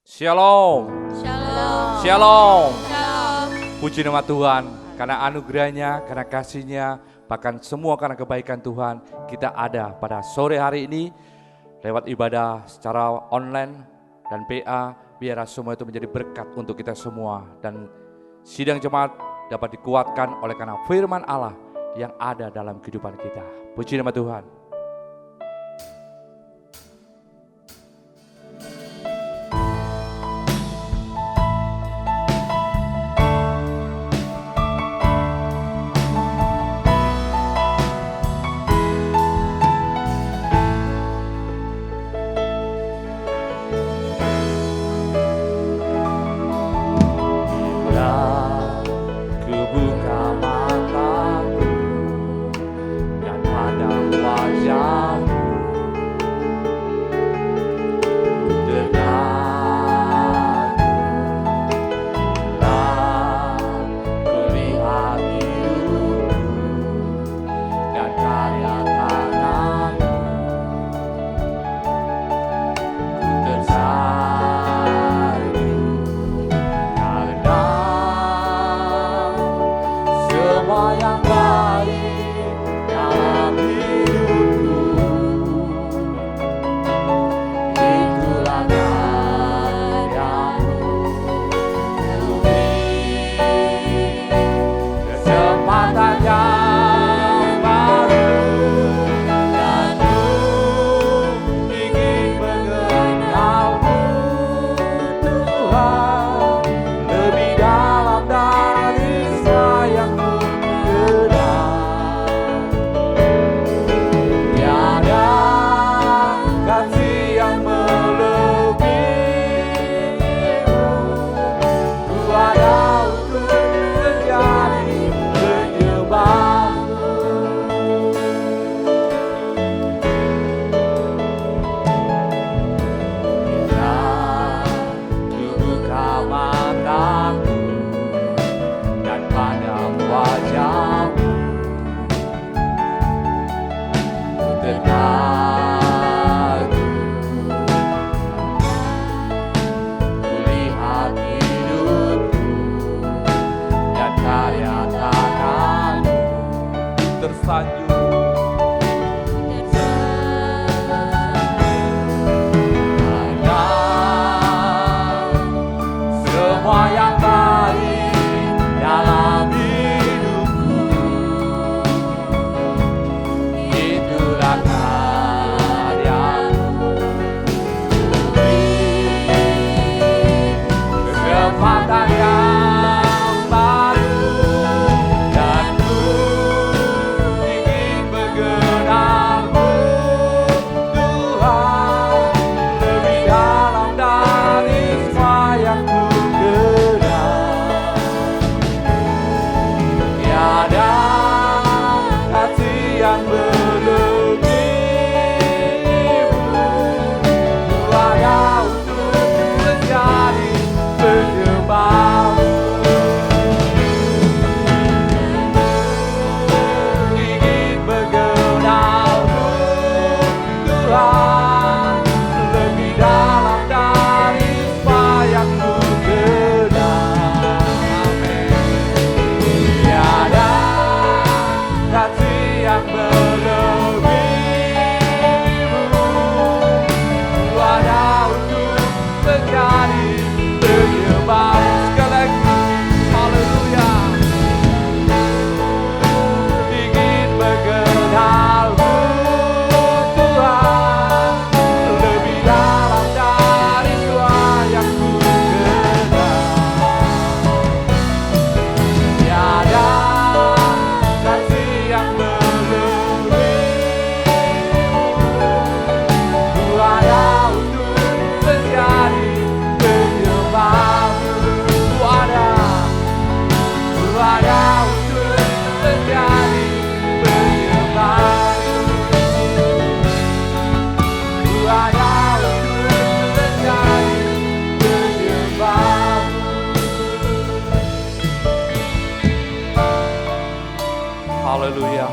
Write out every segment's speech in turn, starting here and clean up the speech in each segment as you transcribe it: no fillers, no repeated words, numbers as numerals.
Shalom. Shalom. Shalom. Shalom. Puji nama Tuhan, karena anugerahnya, karena kasihnya, bahkan semua karena kebaikan Tuhan, kita ada pada sore hari ini lewat ibadah secara online dan PA, biar semua itu menjadi berkat untuk kita semua. Dan sidang jemaat dapat dikuatkan oleh karena firman Allah yang ada dalam kehidupan kita. Puji nama Tuhan.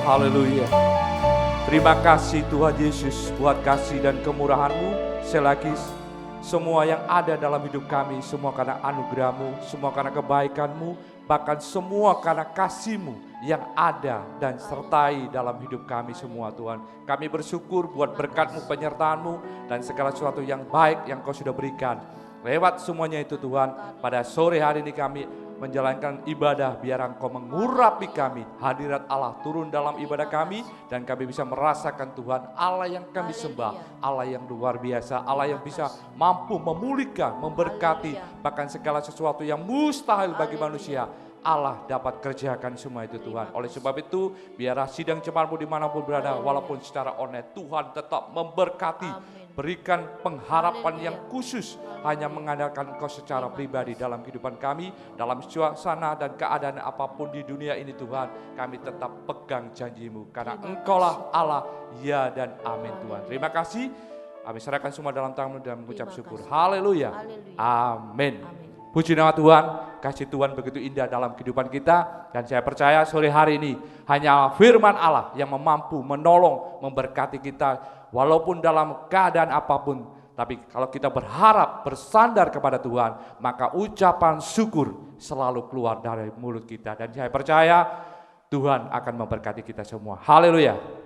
Haleluya. Terima kasih Tuhan Yesus buat kasih dan kemurahan-Mu. Sekali lagi Semua yang ada dalam hidup kami, semua karena anugerah-Mu, semua karena kebaikan-Mu, bahkan semua karena kasih-Mu yang ada dan sertai dalam hidup kami semua Tuhan. Kami bersyukur buat berkat-Mu, penyertaan-Mu, dan segala sesuatu yang baik yang Kau sudah berikan. Lewat semuanya itu Tuhan, pada sore hari ini kami menjalankan ibadah, biar Engkau mengurapi kami, hadirat Allah turun dalam ibadah kami, dan kami bisa merasakan Tuhan Allah yang kami sembah, Allah yang luar biasa, Allah yang bisa mampu memulihkan, memberkati, bahkan segala sesuatu yang mustahil bagi manusia, Allah dapat kerjakan semua itu Tuhan. Oleh sebab itu, biarlah sidang jemaat-Mu dimanapun berada, walaupun secara online, Tuhan tetap memberkati. Berikan pengharapan yang khusus, hanya mengandalkan Engkau secara pribadi dalam kehidupan kami, dalam suasana dan keadaan apapun di dunia ini Tuhan. Kami tetap pegang janji-Mu, karena Engkaulah Allah, ya dan amin Tuhan. Terima kasih, kami serahkan semua dalam tangan-Mu dan mengucap syukur. Haleluya, amin. Puji nama Tuhan, kasih Tuhan begitu indah dalam kehidupan kita. Dan saya percaya sore hari ini hanya firman Allah yang mampu menolong, memberkati kita walaupun dalam keadaan apapun. Tapi kalau kita berharap, bersandar kepada Tuhan, maka ucapan syukur selalu keluar dari mulut kita. Dan saya percaya Tuhan akan memberkati kita semua. Haleluya.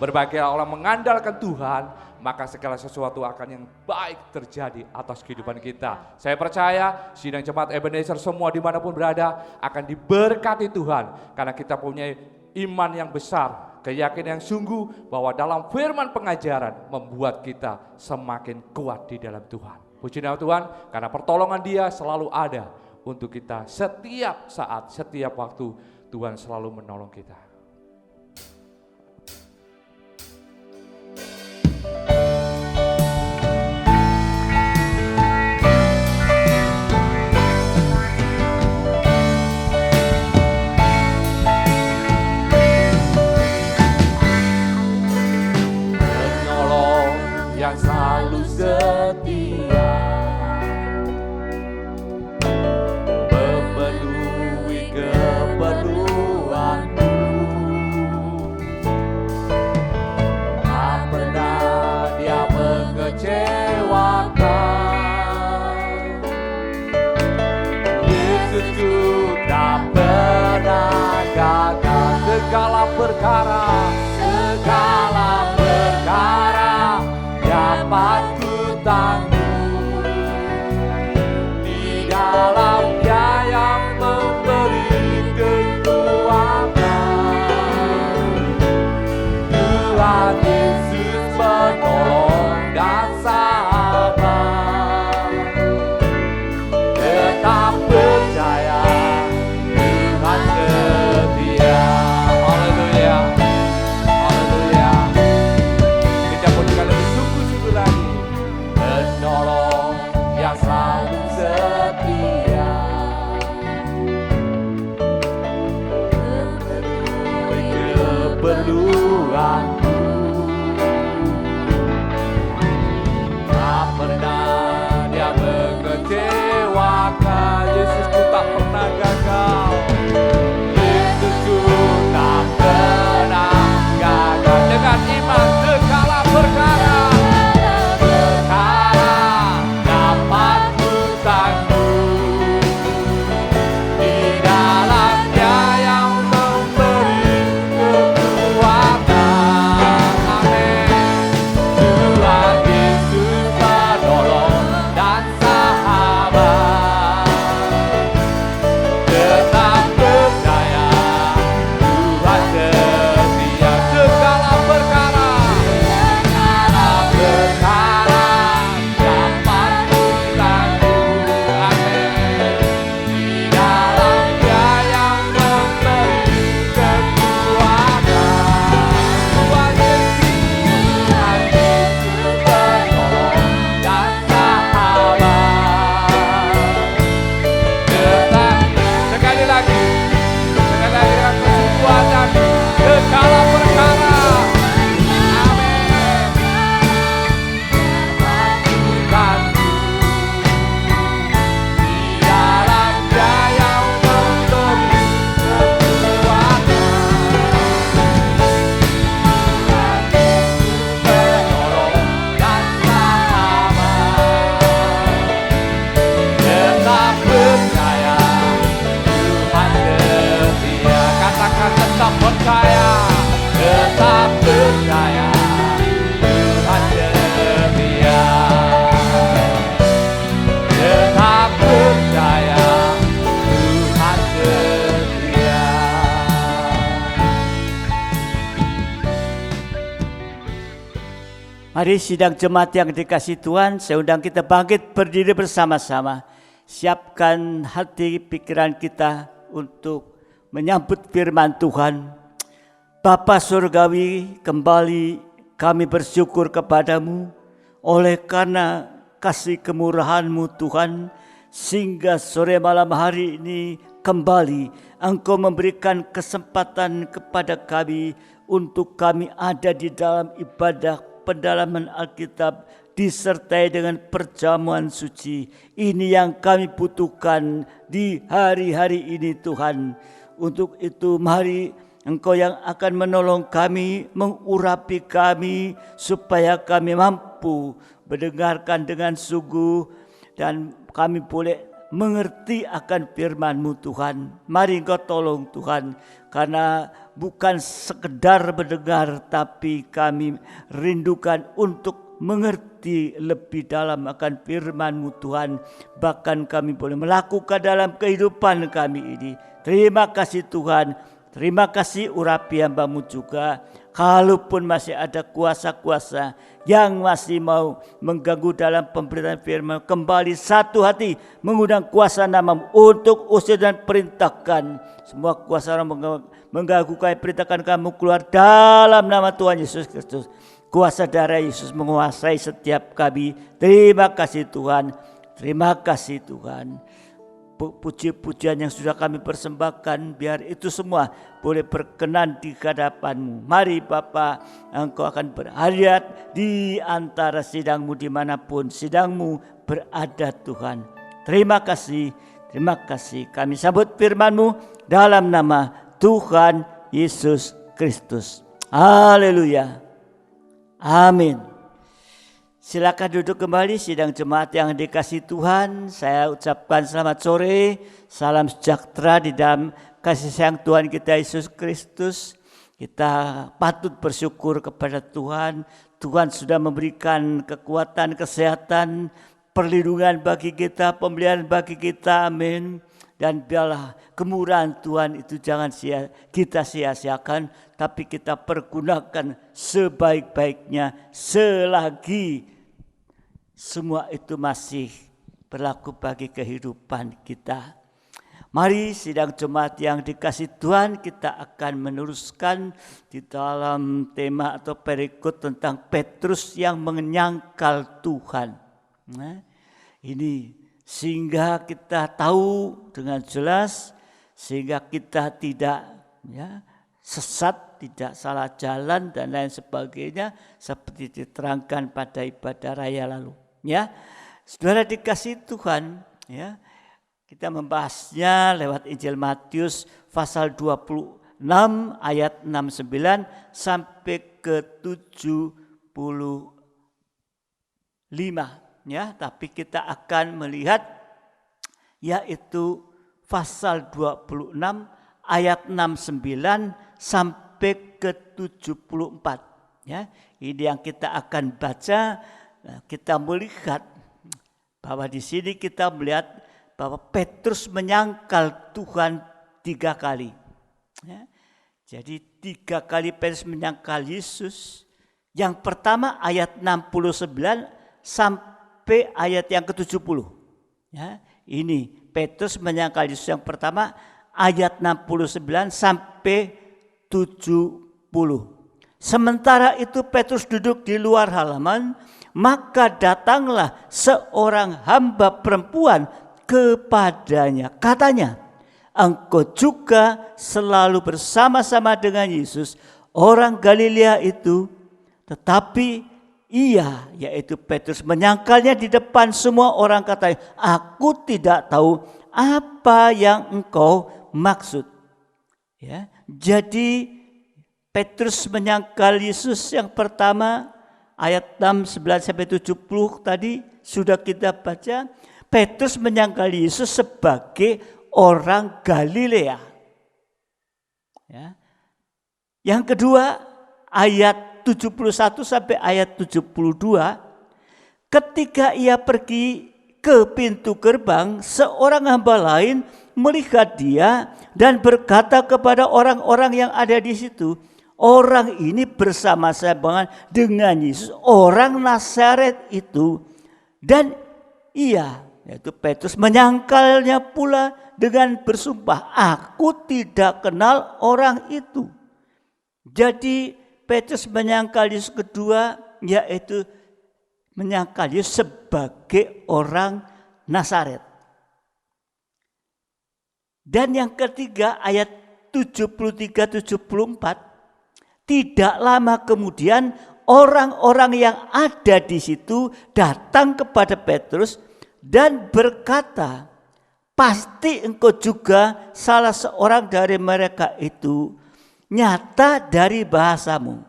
Berbahagialah orang mengandalkan Tuhan, maka segala sesuatu akan yang baik terjadi atas kehidupan kita. Saya percaya sidang jemaat Ebenezer semua dimanapun berada akan diberkati Tuhan. Karena kita punya iman yang besar, keyakinan yang sungguh bahwa dalam firman pengajaran membuat kita semakin kuat di dalam Tuhan. Puji nama Tuhan, karena pertolongan Dia selalu ada untuk kita setiap saat, setiap waktu. Tuhan selalu menolong kita. Yang selalu setia, memenuhi keperluanku, tak pernah Dia mengecewakan. Yesusku tak pernah gagal. Segala perkara dapat ku tanggung di dalam Dia yang memberi kekuatan. Tuhan Yesus menolong dan sabar, tetap percaya Tuhan setia. Haleluya, haleluya. Kita pujikan lebih sungguh-sungguh lagi. Penolong yang selalu setia, memenuhi keperluanku, tak pernah Dia mengecewakan. Yesusku tak pernah gagal. Yesusku tak pernah gagal. Dengan iman segala perkara dapat ku tanggung di dalam Dia yang memberi kekuatan. Amin. Tuhan Yesus penolong dan sahabat, tetap percaya Tuhan setia. Segala perkara dapat ku tanggung. Amin. Di dalam Dia yang memberi kekuatan. Tuhan Yesus penolong dan sahabat, tetap. Sekali lagi dengan kekuatan segala perkara. Amin. Di dalam Dia yang memberi kekuatan. Penolong dan sahabat, tetap percaya Tuhan setia. Katakan tetap percaya, tetap percaya Tuhan setia. Tetap percaya Tuhan setia. Mari sidang jemaat yang dikasihi Tuhan, saya undang kita bangkit berdiri bersama-sama. Siapkan hati pikiran kita untuk menyambut firman Tuhan. Bapa Surgawi, kembali kami bersyukur kepadamu oleh karena kasih kemurahan-Mu Tuhan, sehingga sore malam hari ini kembali Engkau memberikan kesempatan kepada kami untuk kami ada di dalam ibadah pendalaman Alkitab disertai dengan perjamuan suci. Ini yang kami butuhkan di hari-hari ini Tuhan. Untuk itu mari Engkau yang akan menolong kami, mengurapi kami supaya kami mampu mendengarkan dengan sungguh dan kami boleh mengerti akan firman-Mu Tuhan. Mari Engkau tolong Tuhan, karena bukan sekedar mendengar, tapi kami rindukan untuk mengerti lebih dalam akan firman-Mu Tuhan. Bahkan kami boleh melakukan dalam kehidupan kami ini. Terima kasih Tuhan. Terima kasih urapi hamba-Mu juga. Kalaupun masih ada kuasa-kuasa yang masih mau mengganggu dalam pemberitaan firman, kembali satu hati mengundang kuasa nama-Mu untuk usir dan perintahkan semua kuasa orang mengganggu kami, perintahkan kamu keluar dalam nama Tuhan Yesus Kristus. Kuasa darah Yesus menguasai setiap kami. Terima kasih Tuhan. Terima kasih Tuhan. Puji-pujian yang sudah kami persembahkan, biar itu semua boleh berkenan di hadapan-Mu. Mari Bapa, Engkau akan berhadirat di antara sidang-Mu dimanapun sidang-Mu berada Tuhan. Terima kasih, terima kasih. Kami sambut firman-Mu dalam nama Tuhan Yesus Kristus. Haleluya. Amin. Silakan duduk kembali sidang jemaat yang dikasihi Tuhan. Saya ucapkan selamat sore, salam sejahtera di dalam kasih sayang Tuhan kita Yesus Kristus. Kita patut bersyukur kepada Tuhan. Tuhan sudah memberikan kekuatan, kesehatan, perlindungan bagi kita, pemeliharaan bagi kita. Amin. Dan biarlah kemurahan Tuhan itu jangan kita sia-siakan, tapi kita pergunakan sebaik-baiknya selagi semua itu masih berlaku bagi kehidupan kita. Mari sidang jemaat yang dikasihi Tuhan, kita akan meneruskan di dalam tema atau perikut tentang Petrus yang menyangkal Tuhan. Nah, ini sehingga kita tahu dengan jelas, sehingga kita tidak sesat, tidak salah jalan dan lain sebagainya seperti diterangkan pada ibadah raya lalu. Ya, saudara dikasihi Tuhan, ya, kita membahasnya lewat Injil Matius pasal 26 ayat 69 sampai ke 75. Ya, tapi kita akan melihat yaitu pasal 26 ayat 69 sampai ke 74. Ya, ini yang kita akan baca. Nah, kita melihat bahwa di sini kita melihat bahwa Petrus menyangkal Tuhan 3 kali. Ya, jadi 3 kali Petrus menyangkal Yesus. Yang pertama ayat 69 sampai ayat yang ke-70. Ya, ini Petrus menyangkal Yesus yang pertama ayat 69 sampai 70. Sementara itu Petrus duduk di luar halaman, maka datanglah seorang hamba perempuan kepadanya. Katanya, engkau juga selalu bersama-sama dengan Yesus, orang Galilea itu. Tetapi ia, yaitu Petrus, menyangkalnya di depan semua orang, katanya, aku tidak tahu apa yang engkau maksud. Ya, jadi Petrus menyangkal Yesus yang pertama ayat 69 sampai 70 tadi sudah kita baca. Petrus menyangkal Yesus sebagai orang Galilea. Ya. Yang kedua ayat 71 sampai ayat 72, ketika ia pergi ke pintu gerbang, seorang hamba lain melihat dia dan berkata kepada orang-orang yang ada di situ, orang ini bersama-sama dengan Yesus, orang Nazaret itu. Dan ia, yaitu Petrus, menyangkalnya pula dengan bersumpah, aku tidak kenal orang itu. Jadi Petrus menyangkal Yesus kedua, yaitu menyangkal Yesus sebagai orang Nazaret. Dan yang ketiga ayat 73-74, tidak lama kemudian orang-orang yang ada di situ datang kepada Petrus dan berkata, pasti engkau juga salah seorang dari mereka itu, nyata dari bahasamu.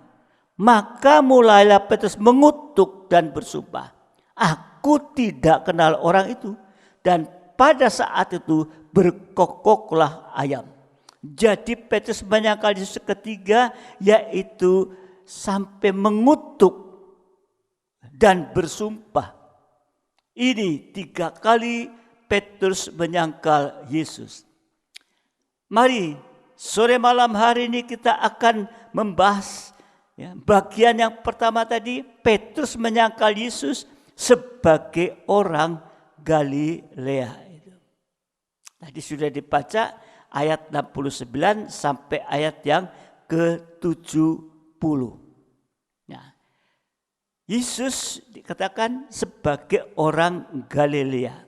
Maka mulailah Petrus mengutuk dan bersumpah, aku tidak kenal orang itu. Dan pada saat itu berkokoklah ayam. Jadi Petrus menyangkal Yesus ketiga, yaitu sampai mengutuk dan bersumpah. Ini 3 kali Petrus menyangkal Yesus. Mari sore malam hari ini kita akan membahas bagian yang pertama tadi, Petrus menyangkal Yesus sebagai orang Galilea. Tadi sudah dibaca ayat 69 sampai ayat yang ke-70. Nah, Yesus dikatakan sebagai orang Galilea.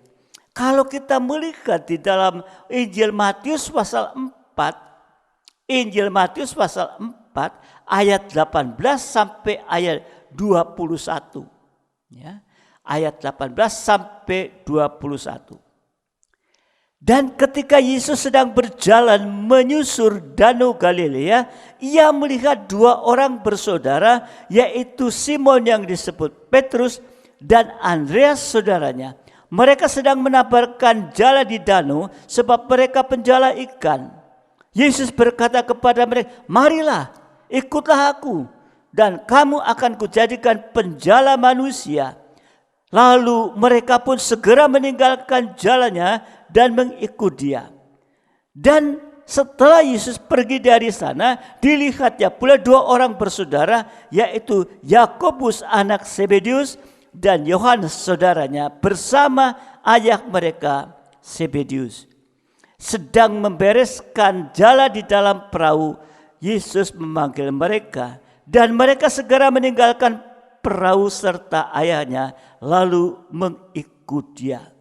Kalau kita melihat di dalam Injil Matius pasal 4, ayat 18 sampai ayat 21. Ya, ayat 18 sampai 21. Dan ketika Yesus sedang berjalan menyusur Danau Galilea, ia melihat 2 orang bersaudara, yaitu Simon yang disebut Petrus dan Andreas saudaranya. Mereka sedang menabarkan jala di danau sebab mereka penjala ikan. Yesus berkata kepada mereka, "Marilah, ikutlah aku, dan kamu akan kujadikan penjala manusia." Lalu mereka pun segera meninggalkan jalannya dan mengikut dia. Dan setelah Yesus pergi dari sana, dilihatnya pula 2 orang bersaudara, yaitu Yakobus anak Zebedius dan Yohanes saudaranya bersama ayah mereka Zebedius. Sedang membereskan jala di dalam perahu, Yesus memanggil mereka dan mereka segera meninggalkan perahu serta ayahnya lalu mengikut dia.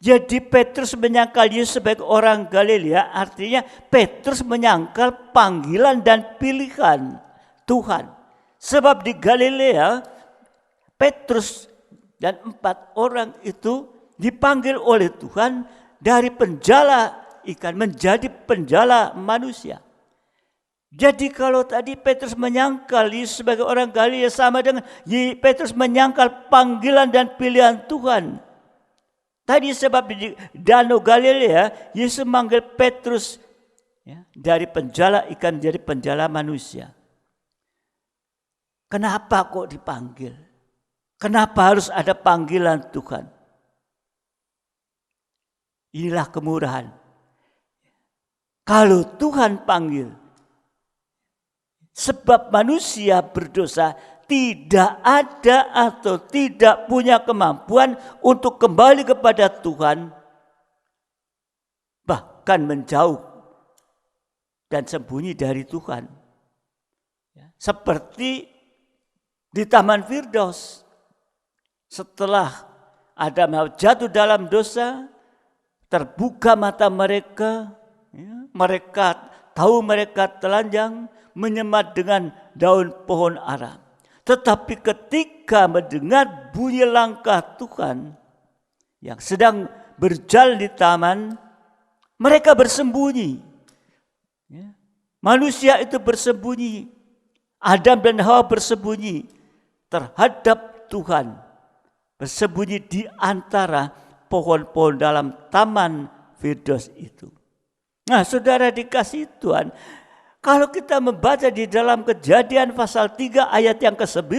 Jadi Petrus menyangkal Yesus sebagai orang Galilea, artinya Petrus menyangkal panggilan dan pilihan Tuhan. Sebab di Galilea Petrus dan 4 orang itu dipanggil oleh Tuhan dari penjala ikan menjadi penjala manusia. Jadi kalau tadi Petrus menyangkal Yesus sebagai orang Galilea, sama dengan Petrus menyangkal panggilan dan pilihan Tuhan. Tadi sebab di Danau Galilea Yesus memanggil Petrus dari penjala ikan menjadi penjala manusia. Kenapa kok dipanggil? Kenapa harus ada panggilan Tuhan? Inilah kemurahan. Kalau Tuhan panggil, sebab manusia berdosa tidak ada atau tidak punya kemampuan untuk kembali kepada Tuhan, bahkan menjauh dan sembunyi dari Tuhan. Seperti di Taman Firdaus. Setelah Adam jatuh dalam dosa, terbuka mata mereka, mereka tahu mereka telanjang, menyemat dengan daun pohon ara. Tetapi ketika mendengar bunyi langkah Tuhan yang sedang berjalan di taman, mereka bersembunyi. Manusia itu bersembunyi, Adam dan Hawa bersembunyi terhadap Tuhan. Bersembunyi di antara pohon-pohon dalam Taman Firdaus itu. Nah, saudara dikasih Tuhan, kalau kita membaca di dalam Kejadian pasal 3 ayat yang ke-9,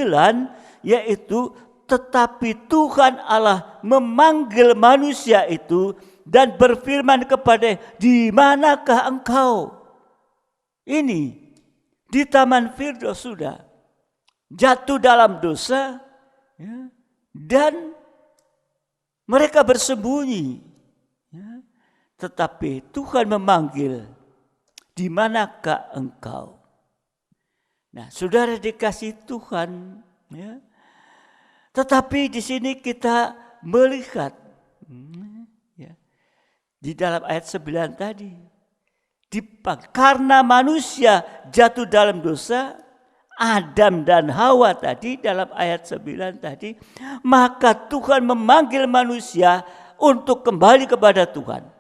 yaitu tetapi Tuhan Allah memanggil manusia itu dan berfirman kepada, "Di manakah engkau?" Ini di Taman Firdaus sudah jatuh dalam dosa, dan mereka bersembunyi. Tetapi Tuhan memanggil, "Di manakah engkau?" Nah, saudara dikasih Tuhan, tetapi di sini kita melihat di dalam ayat 9 tadi, karena manusia jatuh dalam dosa, Adam dan Hawa tadi dalam ayat 9 tadi, maka Tuhan memanggil manusia untuk kembali kepada Tuhan.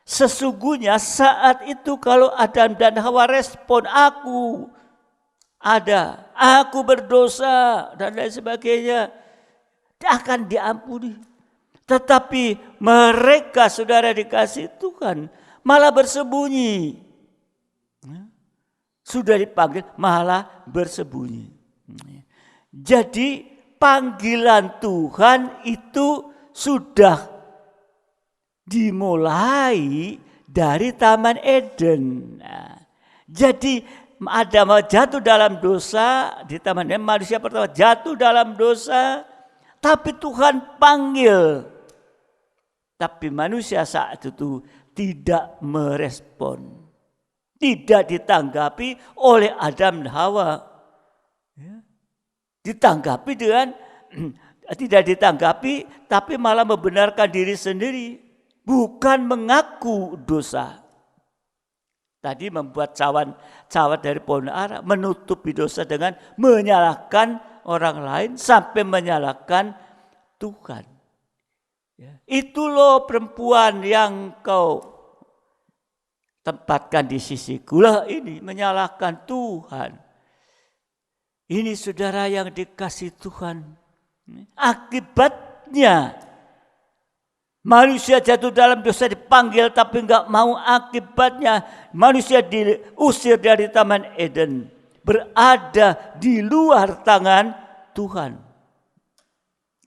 Sesungguhnya saat itu kalau Adam dan Hawa respon, aku berdosa dan lain sebagainya, akan diampuni. Tetapi mereka, saudara dikasih Tuhan, malah bersembunyi. Sudah dipanggil malah bersembunyi. Jadi panggilan Tuhan itu sudah dimulai dari Taman Eden. Jadi Adam jatuh dalam dosa di Taman Eden, manusia pertama jatuh dalam dosa, tapi Tuhan panggil. Tapi manusia saat itu tidak merespon. Tidak ditanggapi oleh Adam dan Hawa. Ditanggapi dengan tidak ditanggapi, tapi malah membenarkan diri sendiri. Bukan mengaku dosa. Tadi membuat cawan dari pohon ara, menutupi dosa dengan menyalahkan orang lain sampai menyalahkan Tuhan. Itu loh perempuan yang kau tempatkan di sisiku. Lah ini menyalahkan Tuhan. Ini saudara yang dikasih Tuhan. Akibatnya manusia jatuh dalam dosa, dipanggil tapi enggak mau. Akibatnya manusia diusir dari Taman Eden. Berada di luar tangan Tuhan.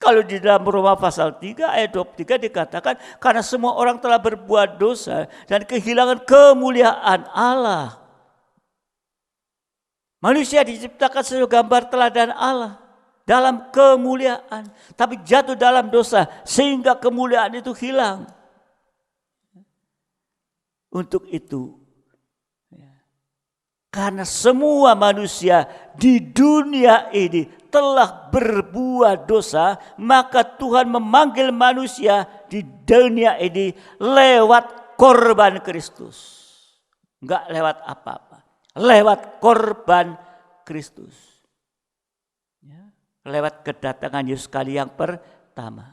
Kalau di dalam Roma pasal 3 ayat 23 dikatakan karena semua orang telah berbuat dosa dan kehilangan kemuliaan Allah. Manusia diciptakan sebagai gambar teladan Allah dalam kemuliaan, tapi jatuh dalam dosa sehingga kemuliaan itu hilang. Untuk itu, karena semua manusia di dunia ini telah berbuat dosa, maka Tuhan memanggil manusia di dunia ini lewat korban Kristus. Enggak lewat apa-apa, lewat korban Kristus. Lewat kedatangan Yesus kali yang pertama.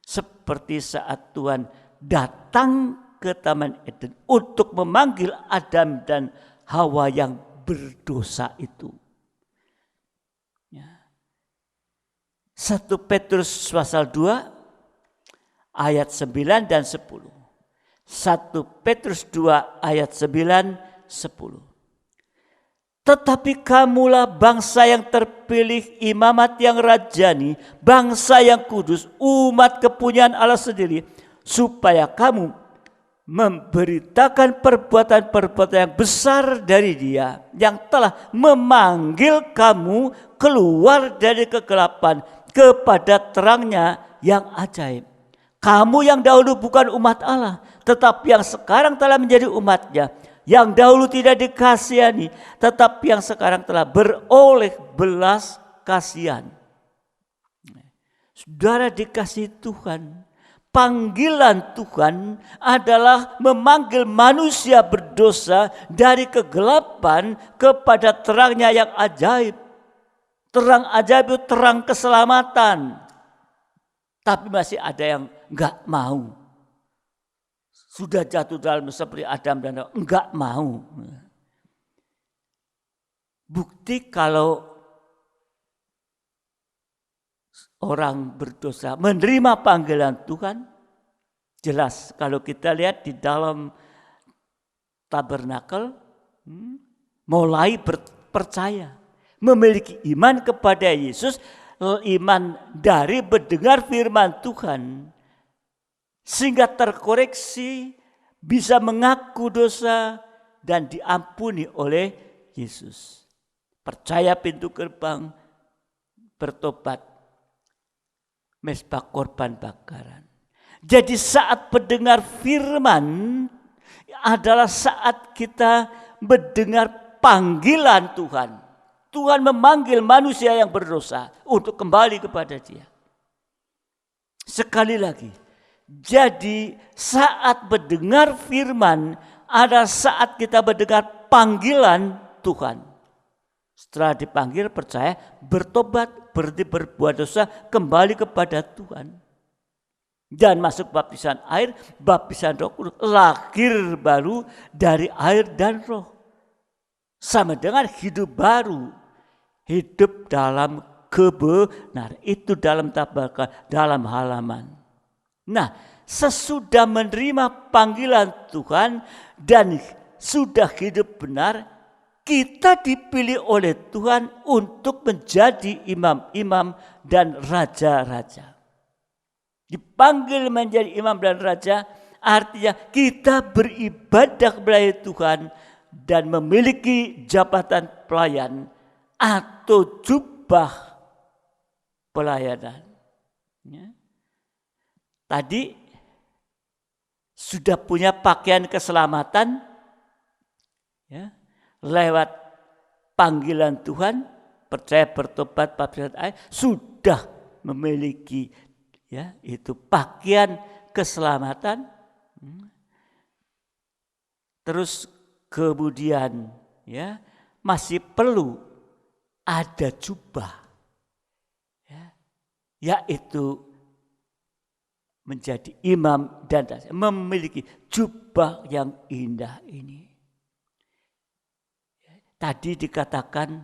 Seperti saat Tuhan datang ke Taman Eden untuk memanggil Adam dan Hawa yang berdosa itu. 1 Petrus pasal 2 ayat 9 dan 10. 1 Petrus 2 ayat 9, 10. Tetapi kamulah bangsa yang terpilih, imamat yang rajani, bangsa yang kudus, umat kepunyaan Allah sendiri, supaya kamu memberitakan perbuatan-perbuatan yang besar dari Dia yang telah memanggil kamu keluar dari kegelapan kepada terangnya yang ajaib. Kamu yang dahulu bukan umat Allah, tetapi yang sekarang telah menjadi umatnya. Yang dahulu tidak dikasihani, tetapi yang sekarang telah beroleh belas kasihan. Saudara dikasih Tuhan. Panggilan Tuhan adalah memanggil manusia berdosa dari kegelapan kepada terangnya yang ajaib. Terang ajaib itu terang keselamatan. Tapi masih ada yang enggak mau. Sudah jatuh dalam seperti Adam dan Hawa, enggak mau. Bukti kalau orang berdosa menerima panggilan Tuhan, jelas kalau kita lihat di dalam tabernakel, mulai percaya, memiliki iman kepada Yesus, iman dari mendengar firman Tuhan, sehingga terkoreksi, bisa mengaku dosa dan diampuni oleh Yesus. Percaya pintu gerbang, bertobat, mesbah korban bakaran. Jadi saat mendengar firman adalah saat kita mendengar panggilan Tuhan. Tuhan memanggil manusia yang berdosa untuk kembali kepada Dia. Sekali lagi, jadi saat mendengar firman adalah saat kita mendengar panggilan Tuhan. Setelah dipanggil percaya, bertobat, berhenti berbuat dosa, kembali kepada Tuhan. Dan masuk baptisan air, baptisan Roh Kudus, lahir baru dari air dan roh. Sama dengan hidup baru, hidup dalam kebenaran. Itu dalam tabernakel, dalam halaman. Nah, sesudah menerima panggilan Tuhan dan sudah hidup benar, kita dipilih oleh Tuhan untuk menjadi imam-imam dan raja-raja. Dipanggil menjadi imam dan raja artinya kita beribadah kepada Tuhan dan memiliki jabatan pelayan atau jubah pelayanan. Ya. Tadi sudah punya pakaian keselamatan, ya, lewat panggilan Tuhan, percaya bertobat baptisan air, sudah memiliki, ya, itu pakaian keselamatan. Terus kemudian, ya, masih perlu ada jubah, ya, yaitu menjadi imam dan raja, memiliki jubah yang indah ini. Tadi dikatakan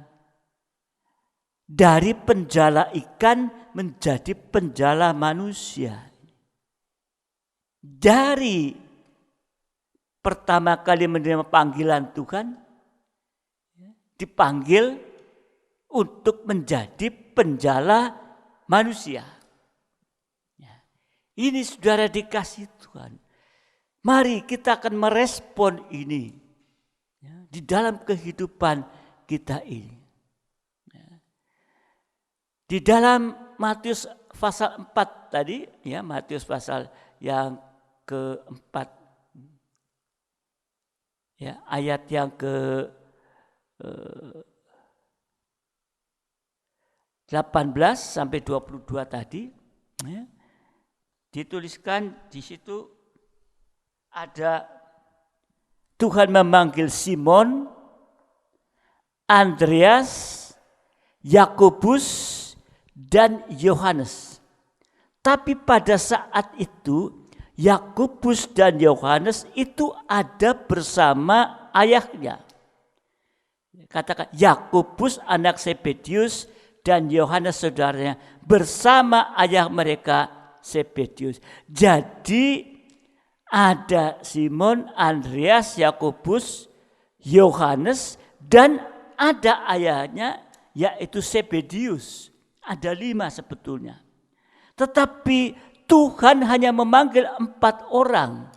dari penjala ikan menjadi penjala manusia. Dari pertama kali menerima panggilan Tuhan, dipanggil untuk menjadi penjala manusia. Ini saudara dikasih Tuhan. Mari kita akan merespon ini, ya, di dalam kehidupan kita ini. Ya. Di dalam Matius pasal 4 tadi, ya, Matius pasal yang keempat, ya, ayat yang ke 18 sampai 22 tadi, ya, dituliskan di situ ada Tuhan memanggil Simon, Andreas, Yakobus, dan Yohanes. Tapi pada saat itu Yakobus dan Yohanes itu ada bersama ayahnya. Katakan Yakobus anak Zebedius dan Yohanes saudaranya bersama ayah mereka Zebedius. Jadi ada Simon, Andreas, Yakobus, Yohanes, dan ada ayahnya yaitu Zebedius. Ada 5 sebetulnya. Tetapi Tuhan hanya memanggil 4 orang.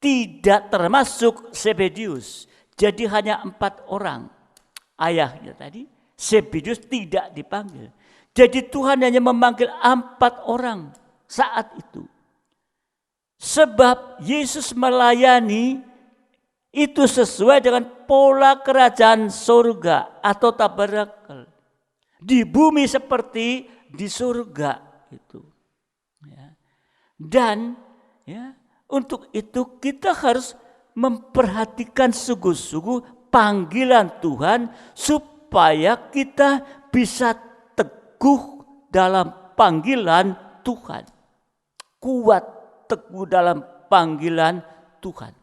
Tidak termasuk Zebedius. Jadi hanya 4 orang. Ayahnya tadi, Zebedius tidak dipanggil. Jadi Tuhan hanya memanggil 4 orang saat itu. Sebab Yesus melayani itu sesuai dengan pola kerajaan surga atau tabernakel. Di bumi seperti di surga itu. Ya. Dan, ya, untuk itu kita harus memperhatikan sungguh-sungguh panggilan Tuhan supaya kita bisa teguh dalam panggilan Tuhan. Kuat teguh dalam panggilan Tuhan.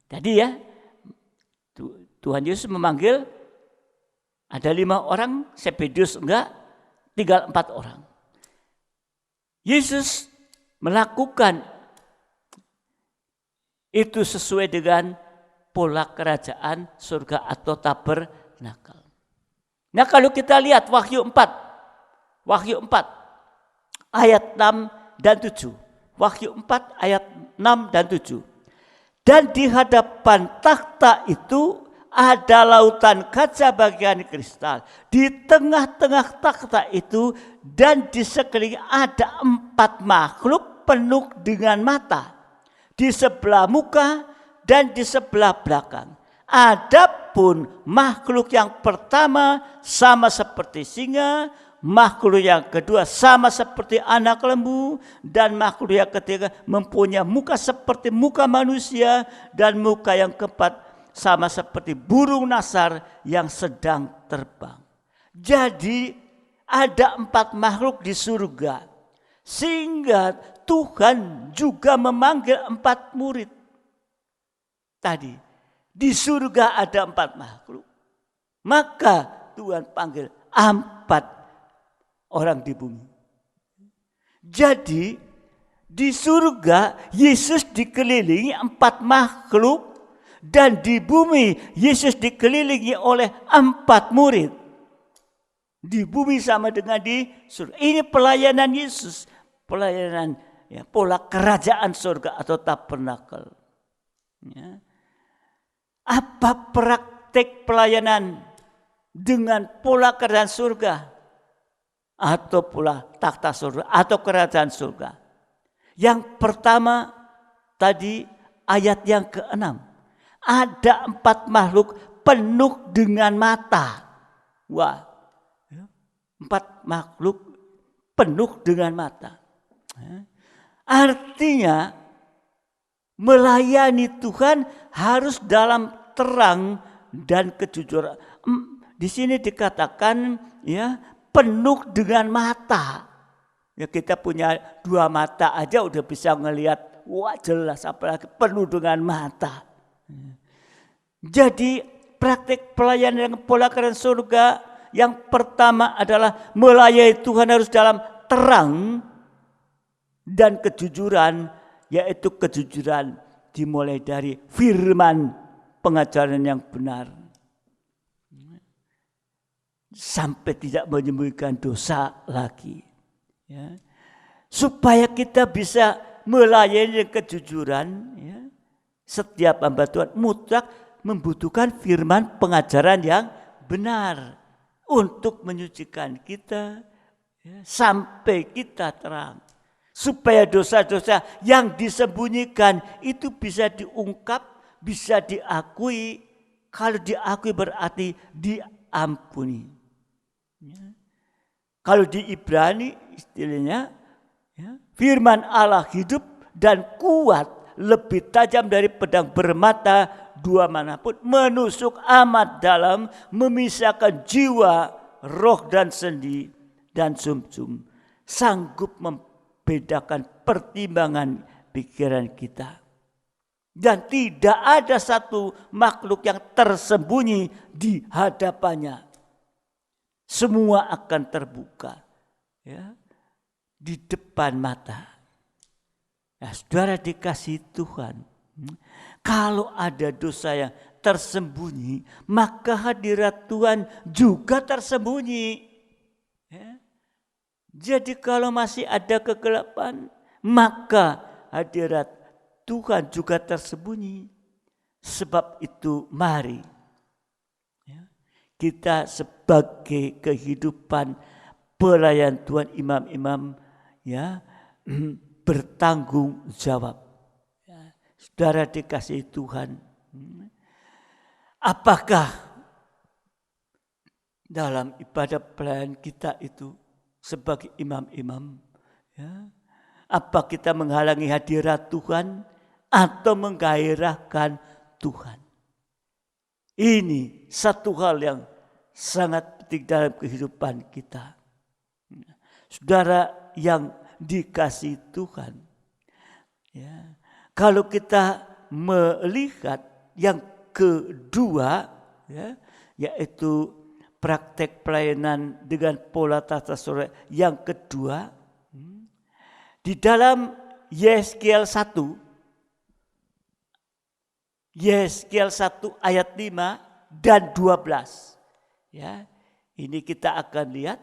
Jadi, ya, Tuhan Yesus memanggil ada 5 orang, Zebedius enggak, tinggal 4 orang. Yesus melakukan itu sesuai dengan pola kerajaan surga atau tabernakel. Nah, kalau kita lihat Wahyu 4 ayat 6 dan 7. Wahyu 4 ayat 6 dan 7. Dan di hadapan takhta itu ada lautan kaca bagian kristal. Di tengah-tengah takhta itu dan di sekeliling ada 4 makhluk penuh dengan mata. Di sebelah muka dan di sebelah belakang. Adapun makhluk yang pertama sama seperti singa, makhluk yang kedua sama seperti anak lembu, dan makhluk yang ketiga mempunyai muka seperti muka manusia, dan muka yang keempat sama seperti burung nasar yang sedang terbang. Jadi ada 4 makhluk di surga. Sehingga Tuhan juga memanggil 4 murid. Tadi di surga ada 4 makhluk. Maka Tuhan panggil 4 orang di bumi. Jadi di surga Yesus dikelilingi 4 makhluk, dan di bumi Yesus dikelilingi oleh 4 murid. Di bumi sama dengan di surga. Ini pelayanan Yesus, pelayanan pola kerajaan surga atau tabernakel. Ya. Apa praktek pelayanan dengan pola kerajaan surga atau pola takhta surga atau kerajaan surga? Yang pertama tadi ayat yang ke-6. Ada 4 makhluk penuh dengan mata. Wah, 4 makhluk penuh dengan mata. Artinya melayani Tuhan harus dalam terang dan kejujuran. Di sini dikatakan penuh dengan mata. Ya, kita punya 2 mata aja udah bisa ngelihat, wah jelas, apalagi penuh dengan mata. Jadi praktek pelayanan yang pola kerajaan surga yang pertama adalah melayani Tuhan harus dalam terang dan kejujuran, yaitu kejujuran dimulai dari firman pengajaran yang benar. Sampai tidak menyembunyikan dosa lagi. Ya. Supaya kita bisa melayani dengan kejujuran, setiap hamba Tuhan mutlak membutuhkan firman pengajaran yang benar untuk menyucikan kita sampai kita terang. Supaya dosa-dosa yang disembunyikan itu bisa diungkap, bisa diakui. Kalau diakui berarti diampuni. Kalau di Ibrani istilahnya firman Allah hidup dan kuat, lebih tajam dari pedang bermata 2 manapun, menusuk amat dalam, memisahkan jiwa, roh dan sendi dan sumsum, sanggup membedakan pertimbangan pikiran kita. Dan tidak ada satu makhluk yang tersembunyi di hadapannya. Semua akan terbuka di depan mata. Nah, saudara dikasih Tuhan, kalau ada dosa yang tersembunyi, maka hadirat Tuhan juga tersembunyi. Jadi kalau masih ada kegelapan, maka hadirat Tuhan juga tersembunyi. Sebab itu mari kita sebagai kehidupan pelayan Tuhan, imam-imam bertanggung jawab. Saudara dikasihi Tuhan, apakah dalam ibadah pelayan kita itu sebagai imam-imam, apa kita menghalangi hadirat Tuhan atau menggairahkan Tuhan? Ini satu hal yang sangat penting dalam kehidupan kita. Saudara yang dikasihi Tuhan, kalau kita melihat yang kedua, yaitu praktek pelayanan dengan pola tata surga yang kedua, di dalam Yeskiel 1 ayat 5 dan 12. Ini kita akan lihat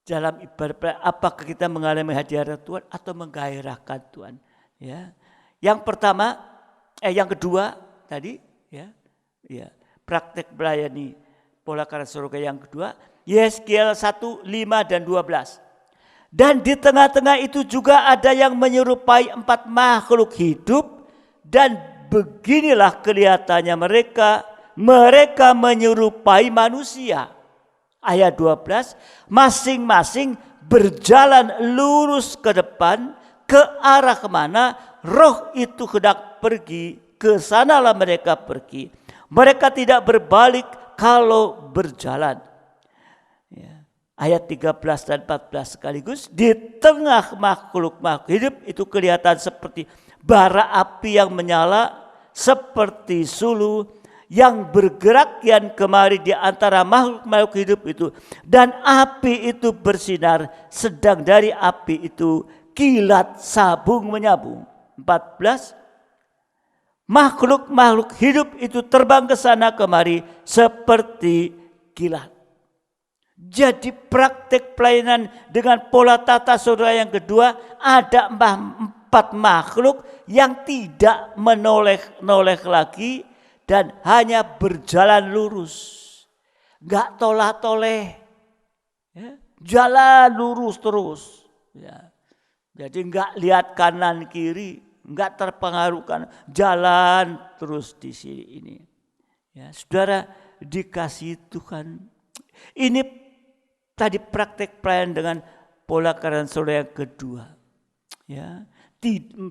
dalam ibadah apakah kita mengalami hadirat Tuhan atau menggairahkan Tuhan. Yang pertama, yang kedua tadi, praktek melayani pola kerajaan surga yang kedua, Yeskiel 1, 5 dan 12. Dan di tengah-tengah itu juga ada yang menyerupai 4 makhluk hidup, dan beginilah kelihatannya mereka menyerupai manusia. Ayat 12, masing-masing berjalan lurus ke depan, ke arah kemana roh itu hendak pergi, ke sanalah mereka pergi. Mereka tidak berbalik kalau berjalan. Ayat 13 dan 14 sekaligus, di tengah makhluk hidup itu kelihatan seperti bara api yang menyala, seperti sulu yang bergerak kian kemari di antara makhluk-makhluk hidup itu, dan api itu bersinar, sedang dari api itu kilat sabung menyabung. 14. Makhluk-makhluk hidup itu terbang ke sana kemari seperti kilat. Jadi praktek pelayanan dengan pola tata surya yang kedua, ada 4 makhluk yang tidak menoleh-noleh lagi dan hanya berjalan lurus, nggak tolah-toleh, ya, jalan lurus terus. Ya. Jadi nggak lihat kanan kiri, nggak terpengaruhkan, jalan terus di sini ini. Ya, saudara dikasih Tuhan. Ini tadi praktek pelayanan dengan pola karya surya yang kedua. Ya,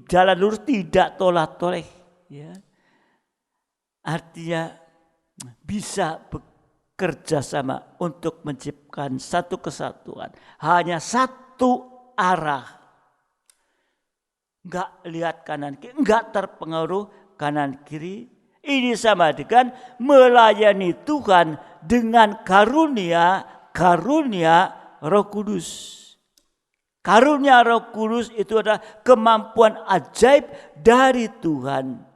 jalan lurus, tidak tolah-toleh. Ya. Artinya bisa bekerja sama untuk menciptakan satu kesatuan. Hanya satu arah. Enggak lihat kanan kiri, enggak terpengaruh kanan kiri. Ini sama dengan melayani Tuhan dengan karunia Roh Kudus. Karunia Roh Kudus itu adalah kemampuan ajaib dari Tuhan.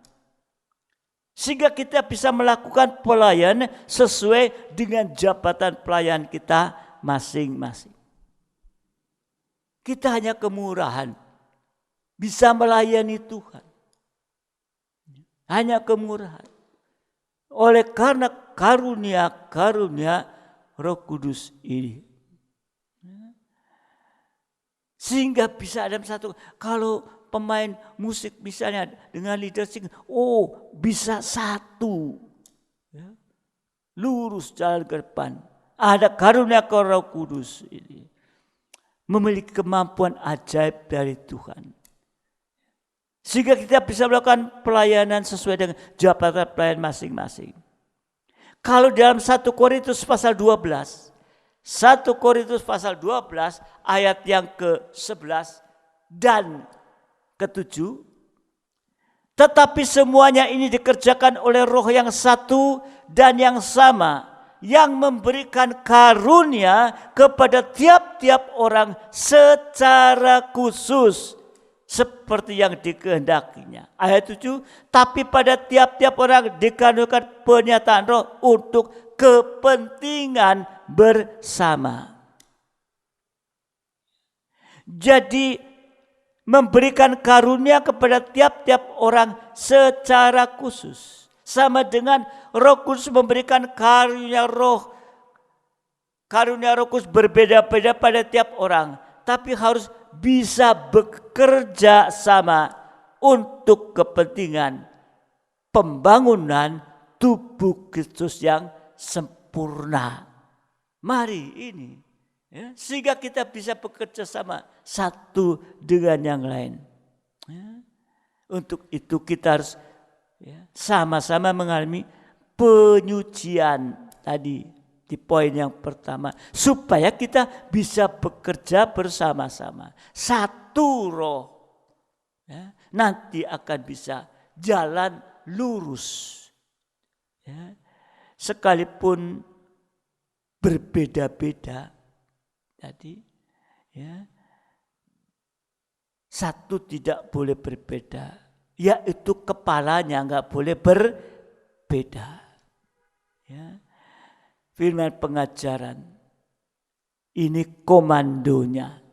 Sehingga kita bisa melakukan pelayanan sesuai dengan jabatan pelayan kita masing-masing. Kita hanya kemurahan bisa melayani Tuhan. Hanya kemurahan. Oleh karena karunia Roh Kudus ini. Sehingga bisa ada satu, kalau pemain musik misalnya dengan leadership, bisa satu, ya, lurus jalan ke depan. Ada karunia Roh Kudus ini, memiliki kemampuan ajaib dari Tuhan, sehingga kita bisa melakukan pelayanan sesuai dengan jabatan pelayan masing-masing. Kalau dalam 1 Korintus pasal 12, 1 Korintus pasal 12 ayat yang ke-11 dan ke-7, tetapi semuanya ini dikerjakan oleh Roh yang satu dan yang sama, yang memberikan karunia kepada tiap-tiap orang secara khusus seperti yang dikehendakinya. Ayat 7, tapi pada tiap-tiap orang dikaruniakan penyataan Roh untuk kepentingan bersama. Jadi memberikan karunia kepada tiap-tiap orang secara khusus. Sama dengan Roh Kudus memberikan karunia Roh. Karunia Roh Kudus berbeda-beda pada tiap orang. Tapi harus bisa bekerja sama untuk kepentingan pembangunan tubuh Kristus yang sempurna. Mari ini. Ya, sehingga kita bisa bekerja sama satu dengan yang lain. Ya, untuk itu kita harus sama-sama mengalami penyucian tadi di poin yang pertama, supaya kita bisa bekerja bersama-sama. Satu roh, ya, nanti akan bisa jalan lurus. Ya, sekalipun berbeda-beda. Jadi, ya, satu tidak boleh berbeda, yaitu kepalanya nggak boleh berbeda. Ya. Firman pengajaran ini komandonya.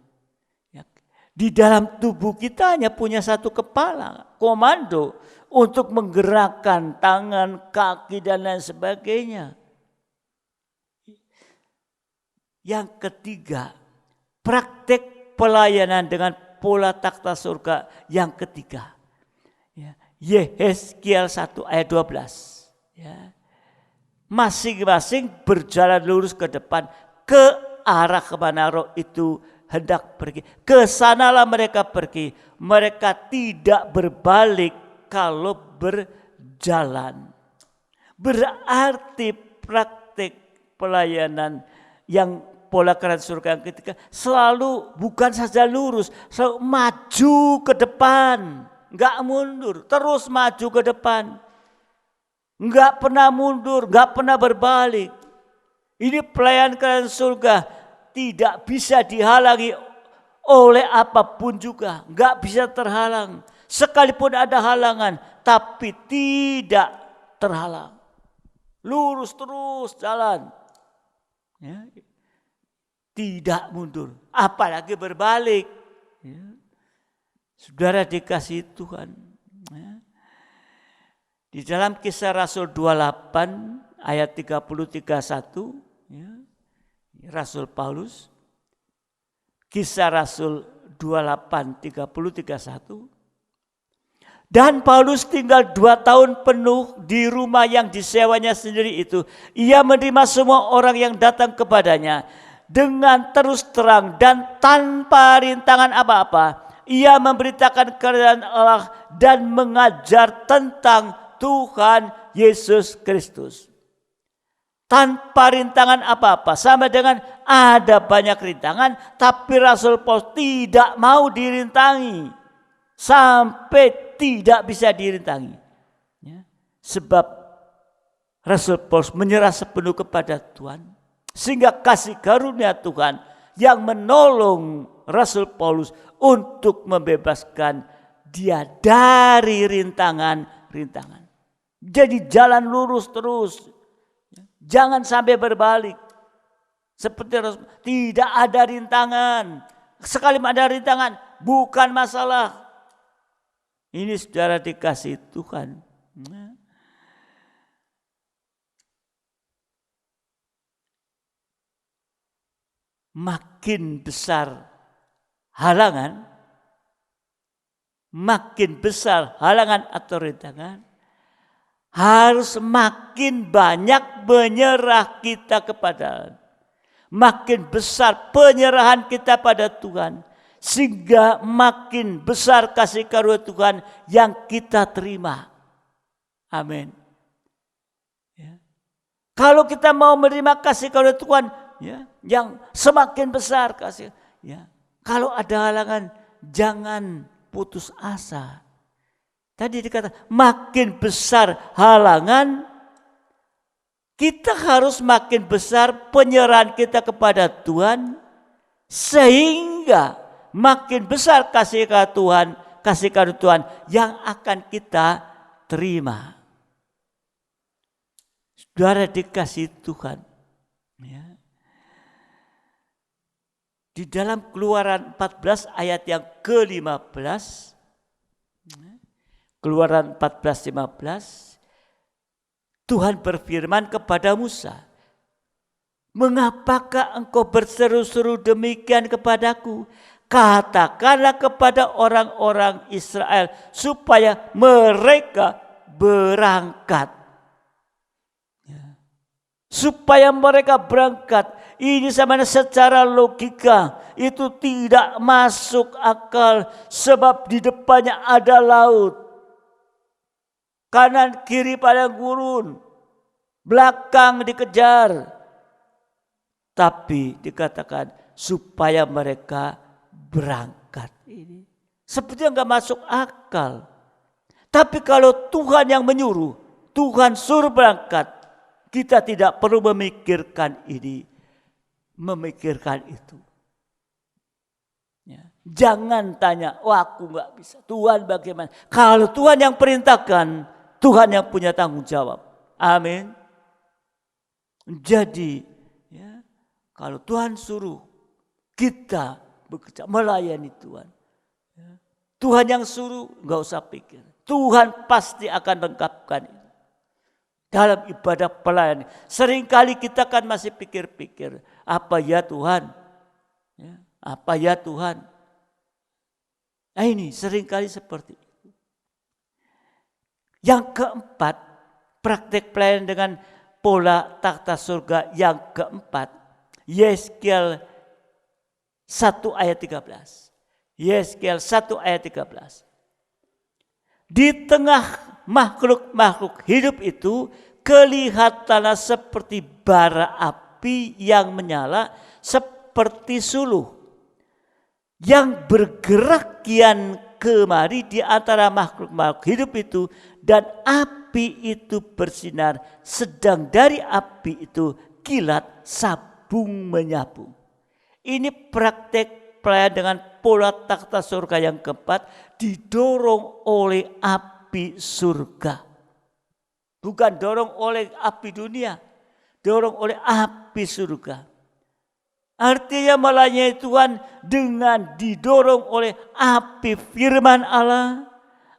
Ya. Di dalam tubuh kita hanya punya satu kepala, komando untuk menggerakkan tangan, kaki dan lain sebagainya. Yang ketiga, praktek pelayanan dengan pola takhta surga yang ketiga. Ya, Yehezkiel 1 ayat 12. Ya. Masing-masing berjalan lurus ke depan ke arah kemana roh itu hendak pergi. Kesanalah mereka pergi. Mereka tidak berbalik kalau berjalan. Berarti praktek pelayanan yang pola kerajaan surga yang ketiga selalu bukan saja lurus, selalu maju ke depan, enggak mundur, terus maju ke depan. Enggak pernah mundur, enggak pernah berbalik. Ini pelayan kerajaan surga tidak bisa dihalangi oleh apapun juga. Enggak bisa terhalang. Sekalipun ada halangan, tapi tidak terhalang. Lurus terus jalan. Ya. Tidak mundur, apalagi berbalik. Ya. Saudara dikasihi Tuhan. Ya. Di dalam Kisah Rasul 28 ayat 30-31, ya, Rasul Paulus, Kisah Rasul 28 30-31. Dan Paulus tinggal 2 tahun penuh di rumah yang disewanya sendiri itu. Ia menerima semua orang yang datang kepadanya dengan terus terang dan tanpa rintangan apa-apa. Ia memberitakan kerajaan Allah dan mengajar tentang Tuhan Yesus Kristus. Tanpa rintangan apa-apa, sama dengan ada banyak rintangan, tapi Rasul Paulus tidak mau dirintangi sampai tidak bisa dirintangi. Ya. Sebab Rasul Paulus menyerah sepenuh kepada Tuhan, sehingga kasih karunia Tuhan yang menolong Rasul Paulus untuk membebaskan dia dari rintangan-rintangan. Jadi jalan lurus terus. Jangan sampai berbalik. Seperti tidak ada rintangan. Sekali ada rintangan bukan masalah. Ini saudara dikasih Tuhan. Makin besar halangan, atau rintangan, harus makin banyak menyerah kita kepada, makin besar penyerahan kita pada Tuhan, sehingga makin besar kasih karunia Tuhan yang kita terima. Amin. Ya. Kalau kita mau menerima kasih karunia Tuhan, ya, yang semakin besar kasih, ya. Kalau ada halangan, jangan putus asa. Tadi dikatakan makin besar halangan, kita harus makin besar penyerahan kita kepada Tuhan, sehingga makin besar kasih karunia Tuhan yang akan kita terima. Saudara dikasih Tuhan. Ya. Di dalam Keluaran 14 ayat yang ke-15, Keluaran 14:15, Tuhan berfirman kepada Musa, "Mengapakah engkau berseru-seru demikian kepadaku? Katakanlah kepada orang-orang Israel supaya mereka berangkat." Ya. Supaya mereka berangkat. Ini sama secara logika itu tidak masuk akal, sebab di depannya ada laut. Kanan kiri padang gurun, belakang dikejar. Tapi dikatakan supaya mereka berangkat. Ini sepertinya enggak masuk akal. Tapi kalau Tuhan yang menyuruh, Tuhan suruh berangkat, kita tidak perlu memikirkan ini, memikirkan itu. Ya. Jangan tanya, aku enggak bisa. Tuhan bagaimana? Kalau Tuhan yang perintahkan, Tuhan yang punya tanggung jawab. Amin. Jadi, ya, kalau Tuhan suruh, kita bekerja melayani Tuhan. Ya. Tuhan yang suruh, enggak usah pikir. Tuhan pasti akan lengkapkan itu. Dalam ibadah pelayanan, seringkali kita kan masih pikir-pikir, apa ya Tuhan? Ya, apa ya Tuhan? Nah ini seringkali seperti itu. Yang keempat, praktek pelayanan dengan pola takhta surga yang keempat, Yeskiel 1 ayat 13. Yeskiel 1 ayat 13. Di tengah makhluk-makhluk hidup itu kelihatanlah seperti bara api yang menyala, seperti suluh yang bergerak kian kemari di antara makhluk-makhluk hidup itu, dan api api itu bersinar, sedang dari api itu kilat sabung menyabung. Ini praktek pelayan dengan pola takhta surga yang keempat, didorong oleh api surga. Bukan dorong oleh api dunia, dorong oleh api surga. Artinya melayani Tuhan dengan didorong oleh api firman Allah,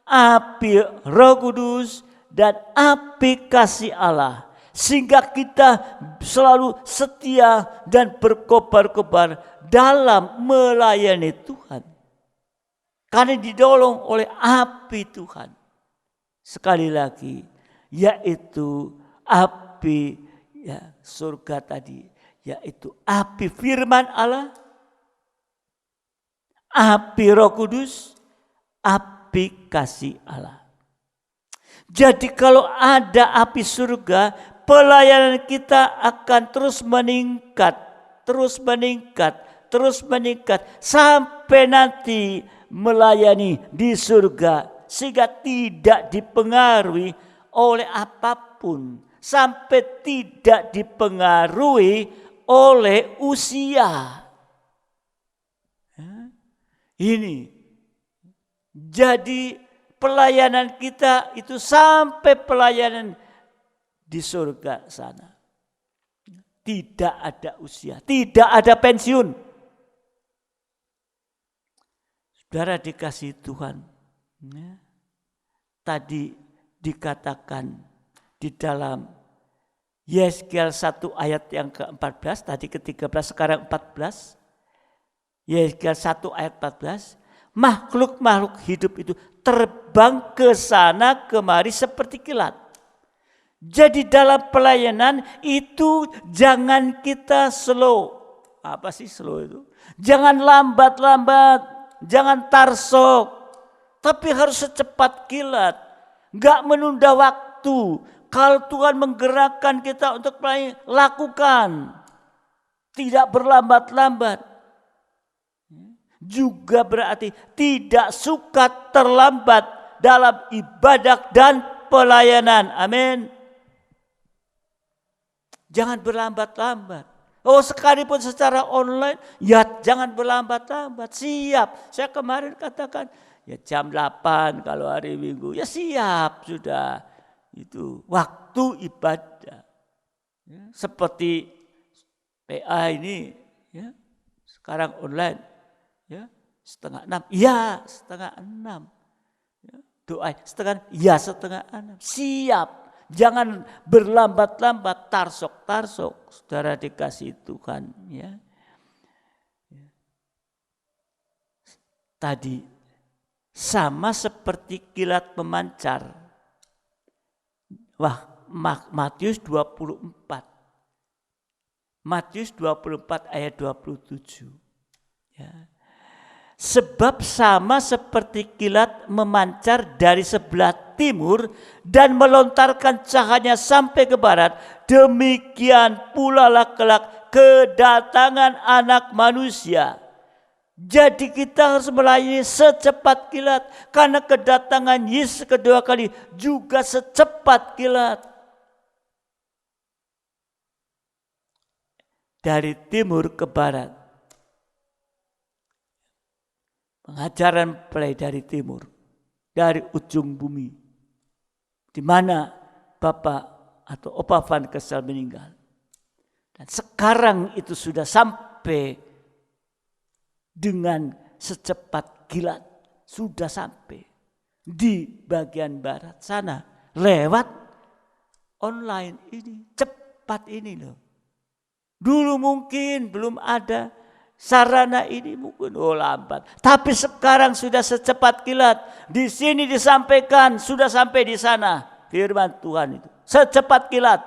api Roh Kudus, dan api kasih Allah. Sehingga kita selalu setia dan berkobar-kobar dalam melayani Tuhan. Karena didorong oleh api Tuhan. Sekali lagi, yaitu api surga tadi. Yaitu api firman Allah, api Roh Kudus, api kasih Allah. Jadi kalau ada api surga, pelayanan kita akan terus meningkat, sampai nanti melayani di surga, sehingga tidak dipengaruhi oleh apapun, sampai tidak dipengaruhi oleh usia. Ini jadi pelayanan kita itu sampai pelayanan di surga sana. Tidak ada usia, tidak ada pensiun. Saudara dikasihi Tuhan. Tadi dikatakan di dalam Yeskiel 1 ayat yang ke-14, tadi ke-13, sekarang 14. Yeskiel 1 ayat 14. Makhluk-makhluk hidup itu terbang ke sana kemari seperti kilat. Jadi dalam pelayanan itu jangan kita slow. Apa sih slow itu? Jangan lambat-lambat, jangan tarsok. Tapi harus secepat kilat. Enggak menunda waktu. Kalau Tuhan menggerakkan kita untuk melayani, lakukan. Tidak berlambat-lambat. Juga berarti tidak suka terlambat dalam ibadah dan pelayanan. Amin. Jangan berlambat-lambat. Oh, sekalipun secara online, ya jangan berlambat-lambat. Siap. Saya kemarin katakan, ya jam 8 kalau hari Minggu. Ya siap sudah. Itu waktu ibadah. Ya, seperti PA ini, ya, sekarang online. Ya, 5:30. Ya, 5:30. Ya, doa 5:30. Ya, 5:30. Siap. Jangan berlambat-lambat, tarsok-tarsok. Saudara dikasihi Tuhan. Ya. Tadi sama seperti kilat memancar. Wah, Matius 24. Matius 24 ayat 27. Ya. Sebab sama seperti kilat memancar dari sebelah timur dan melontarkan cahayanya sampai ke barat, demikian pula lah kelak kedatangan Anak Manusia. Jadi kita harus melayani secepat kilat, karena kedatangan Yesus kedua kali juga secepat kilat. Dari timur ke barat. Pengajaran mulai dari timur, dari ujung bumi, di mana Bapak atau Opa Van Kessel meninggal. Dan sekarang itu sudah sampai dengan secepat kilat, sudah sampai di bagian barat sana lewat online ini, cepat ini loh. Dulu mungkin belum ada sarana ini, mungkin lambat. Tapi sekarang sudah secepat kilat. Di sini disampaikan, sudah sampai di sana. Firman Tuhan itu. Secepat kilat.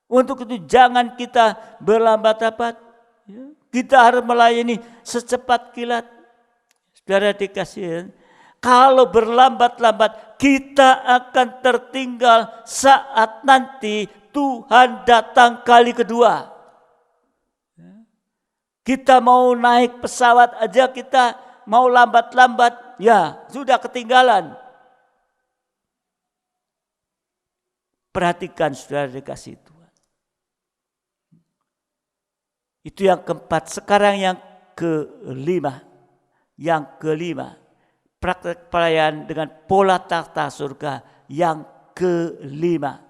Untuk itu jangan kita berlambat-lambat. Kita harus melayani secepat kilat. Saudara dikasihi, kalau berlambat-lambat kita akan tertinggal saat nanti Tuhan datang kali kedua. Kita mau naik pesawat aja, kita mau lambat-lambat, ya sudah ketinggalan. Perhatikan saudara dikasih Tuhan. Itu yang keempat. Sekarang yang kelima. Yang kelima. Praktek pelayanan dengan pola takhta surga yang kelima.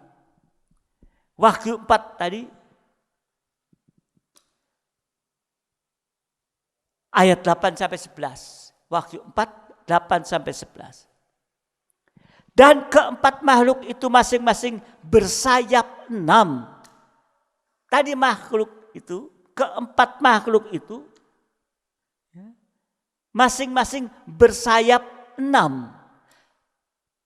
Wahyu 4 tadi. Ayat 8-11. Wahyu 4, 8-11. Dan keempat makhluk itu masing-masing bersayap 6. Tadi makhluk itu, keempat makhluk itu masing-masing bersayap 6.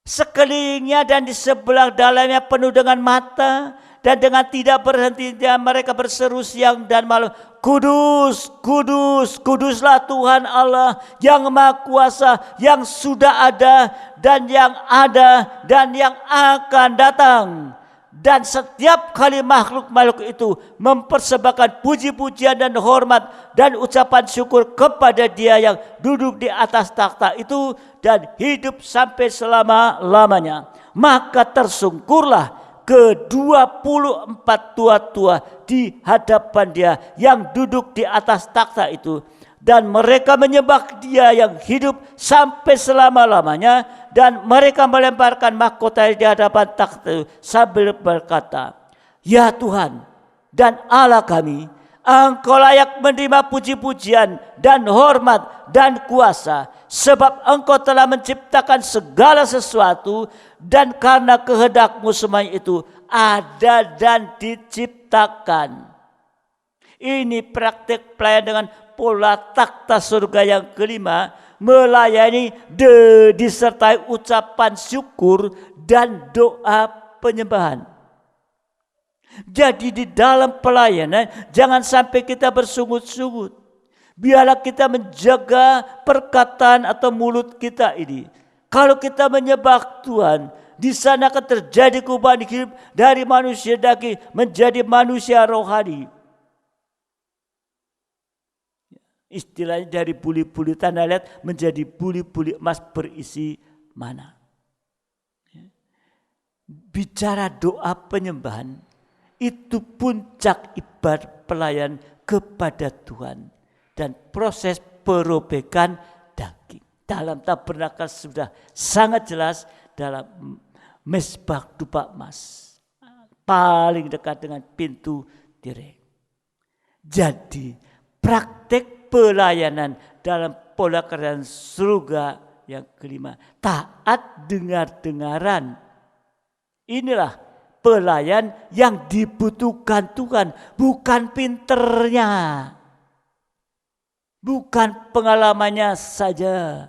Sekelilingnya dan di sebelah dalamnya penuh dengan mata, dan dengan tidak berhentinya mereka berseru siang dan malam, Kudus, kudus, kuduslah Tuhan Allah yang Maha Kuasa, yang sudah ada dan yang ada dan yang akan datang. Dan setiap kali makhluk-makhluk itu mempersembahkan puji-pujian dan hormat dan ucapan syukur kepada Dia yang duduk di atas takhta itu dan hidup sampai selama-lamanya. Maka tersungkurlah ke-24 tua-tua di hadapan Dia yang duduk di atas takhta itu, dan mereka menyembah Dia yang hidup sampai selama-lamanya, dan mereka melemparkan mahkota di hadapan takhta itu sambil berkata, Ya Tuhan dan Allah kami, Engkau layak menerima puji-pujian dan hormat dan kuasa, sebab Engkau telah menciptakan segala sesuatu, dan karena kehendak-Mu semuanya itu ada dan diciptakan. Ini praktek pelayanan dengan pola takhta surga yang kelima, melayani disertai ucapan syukur dan doa penyembahan. Jadi di dalam pelayanan jangan sampai kita bersungut-sungut. Biarlah kita menjaga perkataan atau mulut kita ini. Kalau kita menyembah Tuhan, di sana akan terjadi perubahan hidup dari manusia daging menjadi manusia rohani. Istilahnya dari buli-buli tanah liat menjadi buli-buli emas berisi mana. Bicara doa penyembahan, itu puncak ibadah pelayan kepada Tuhan. Dan proses perobekan daging. Dalam tabernakel sudah sangat jelas dalam mezbah dupa emas. Paling dekat dengan pintu tirai. Jadi praktek pelayanan dalam pola kerajaan surga yang kelima. Taat dengar-dengaran. Inilah pelayan yang dibutuhkan Tuhan, bukan pinternya, bukan pengalamannya saja,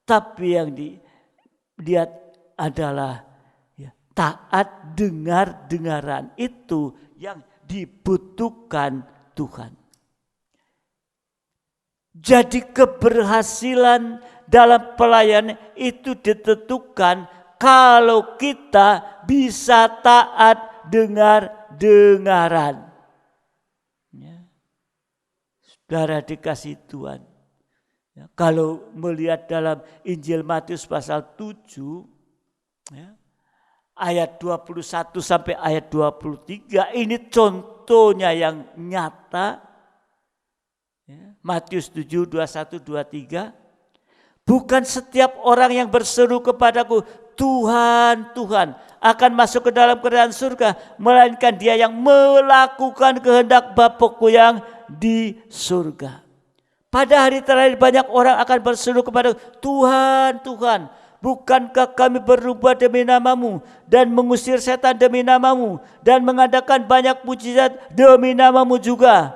tapi yang dilihat adalah taat dengar-dengaran. Itu yang dibutuhkan Tuhan. Jadi keberhasilan dalam pelayanan itu ditentukan kalau kita bisa taat dengar-dengaran. Ya. Saudara dikasih Tuhan. Ya, kalau melihat dalam Injil Matius pasal 7, ya, ayat 21 sampai ayat 23, ini contohnya yang nyata. Ya, Matius 7, 21, 23. Bukan setiap orang yang berseru kepadaku, Tuhan, Tuhan, akan masuk ke dalam kerajaan surga, melainkan dia yang melakukan kehendak Bapakku yang di surga. Pada hari terakhir banyak orang akan berseru kepada Tuhan, Tuhan, bukankah kami berubah demi namamu dan mengusir setan demi namamu dan mengadakan banyak mujizat demi namamu juga?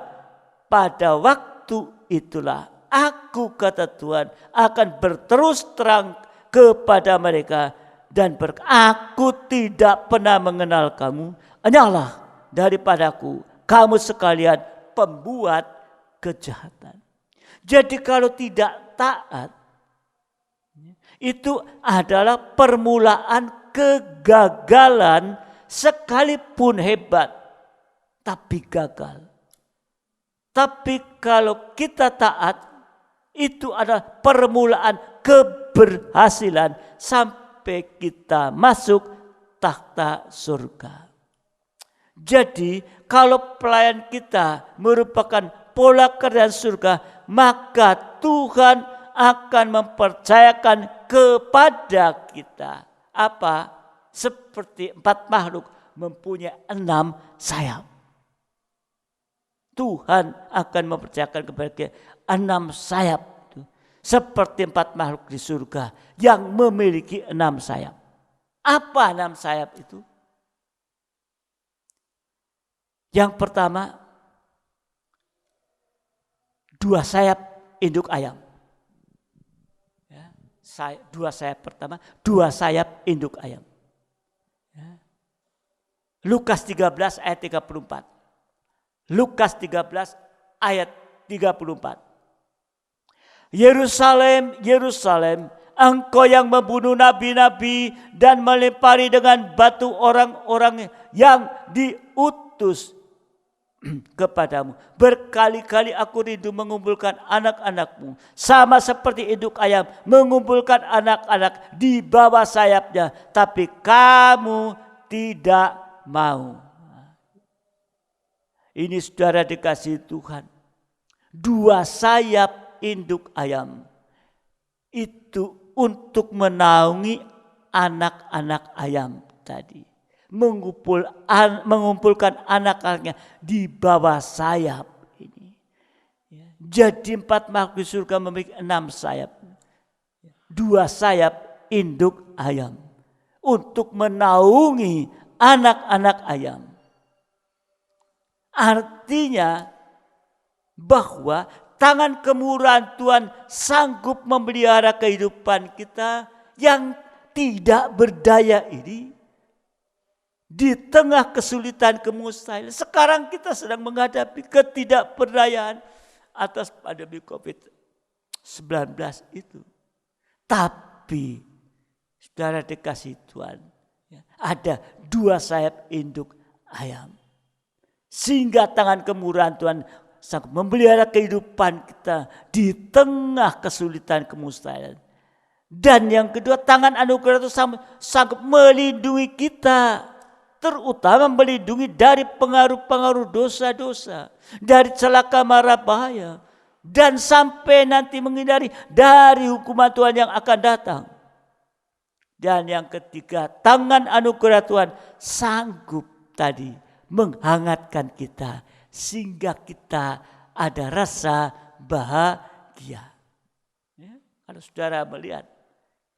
Pada waktu itulah aku, kata Tuhan, akan berterus terang kepada mereka dan aku tidak pernah mengenal kamu. Hanyalah daripadaku kamu sekalian pembuat kejahatan. Jadi kalau tidak taat, itu adalah permulaan kegagalan sekalipun hebat, tapi gagal. Tapi kalau kita taat, itu adalah permulaan keberhasilan sampai kita masuk tahta surga. Jadi kalau pelayan kita merupakan pola kerjaan surga, maka Tuhan akan mempercayakan kepada kita apa? Seperti 4 makhluk mempunyai 6 sayap. Tuhan akan mempercayakan kepada kita 6 sayap. Seperti 4 makhluk di surga yang memiliki 6 sayap. Apa 6 sayap itu? Yang pertama, 2 sayap induk ayam. 2 sayap pertama, 2 sayap induk ayam. Lukas 13 ayat 34. Lukas 13 ayat 34. Yerusalem, Yerusalem, engkau yang membunuh nabi-nabi dan melempari dengan batu orang-orang yang diutus kepadamu. Berkali-kali aku rindu mengumpulkan anak-anakmu, sama seperti induk ayam mengumpulkan anak-anak di bawah sayapnya, tapi kamu tidak mau. Ini saudara dikasihi Tuhan. 2 sayap induk ayam itu untuk menaungi anak-anak ayam tadi. Mengumpulkan anak-anaknya di bawah sayap ini. Jadi 4 makhluk di surga memiliki 6 sayap. 2 sayap induk ayam untuk menaungi anak-anak ayam. Artinya bahwa tangan kemurahan Tuhan sanggup memelihara kehidupan kita yang tidak berdaya ini. Di tengah kesulitan kemustahilan. Sekarang kita sedang menghadapi ketidakberdayaan atas pandemi COVID-19 itu. Tapi saudara dikasihi Tuhan, ada 2 sayap induk ayam. Sehingga tangan kemurahan Tuhan sanggup memelihara kehidupan kita di tengah kesulitan kemustahilan. Dan yang kedua, tangan anugerah itu sanggup melindungi kita. Terutama melindungi dari pengaruh-pengaruh dosa-dosa. Dari celaka mara bahaya. Dan sampai nanti menghindari dari hukuman Tuhan yang akan datang. Dan yang ketiga, tangan anugerah Tuhan sanggup tadi menghangatkan kita sehingga kita ada rasa bahagia. Ya, kalau saudara melihat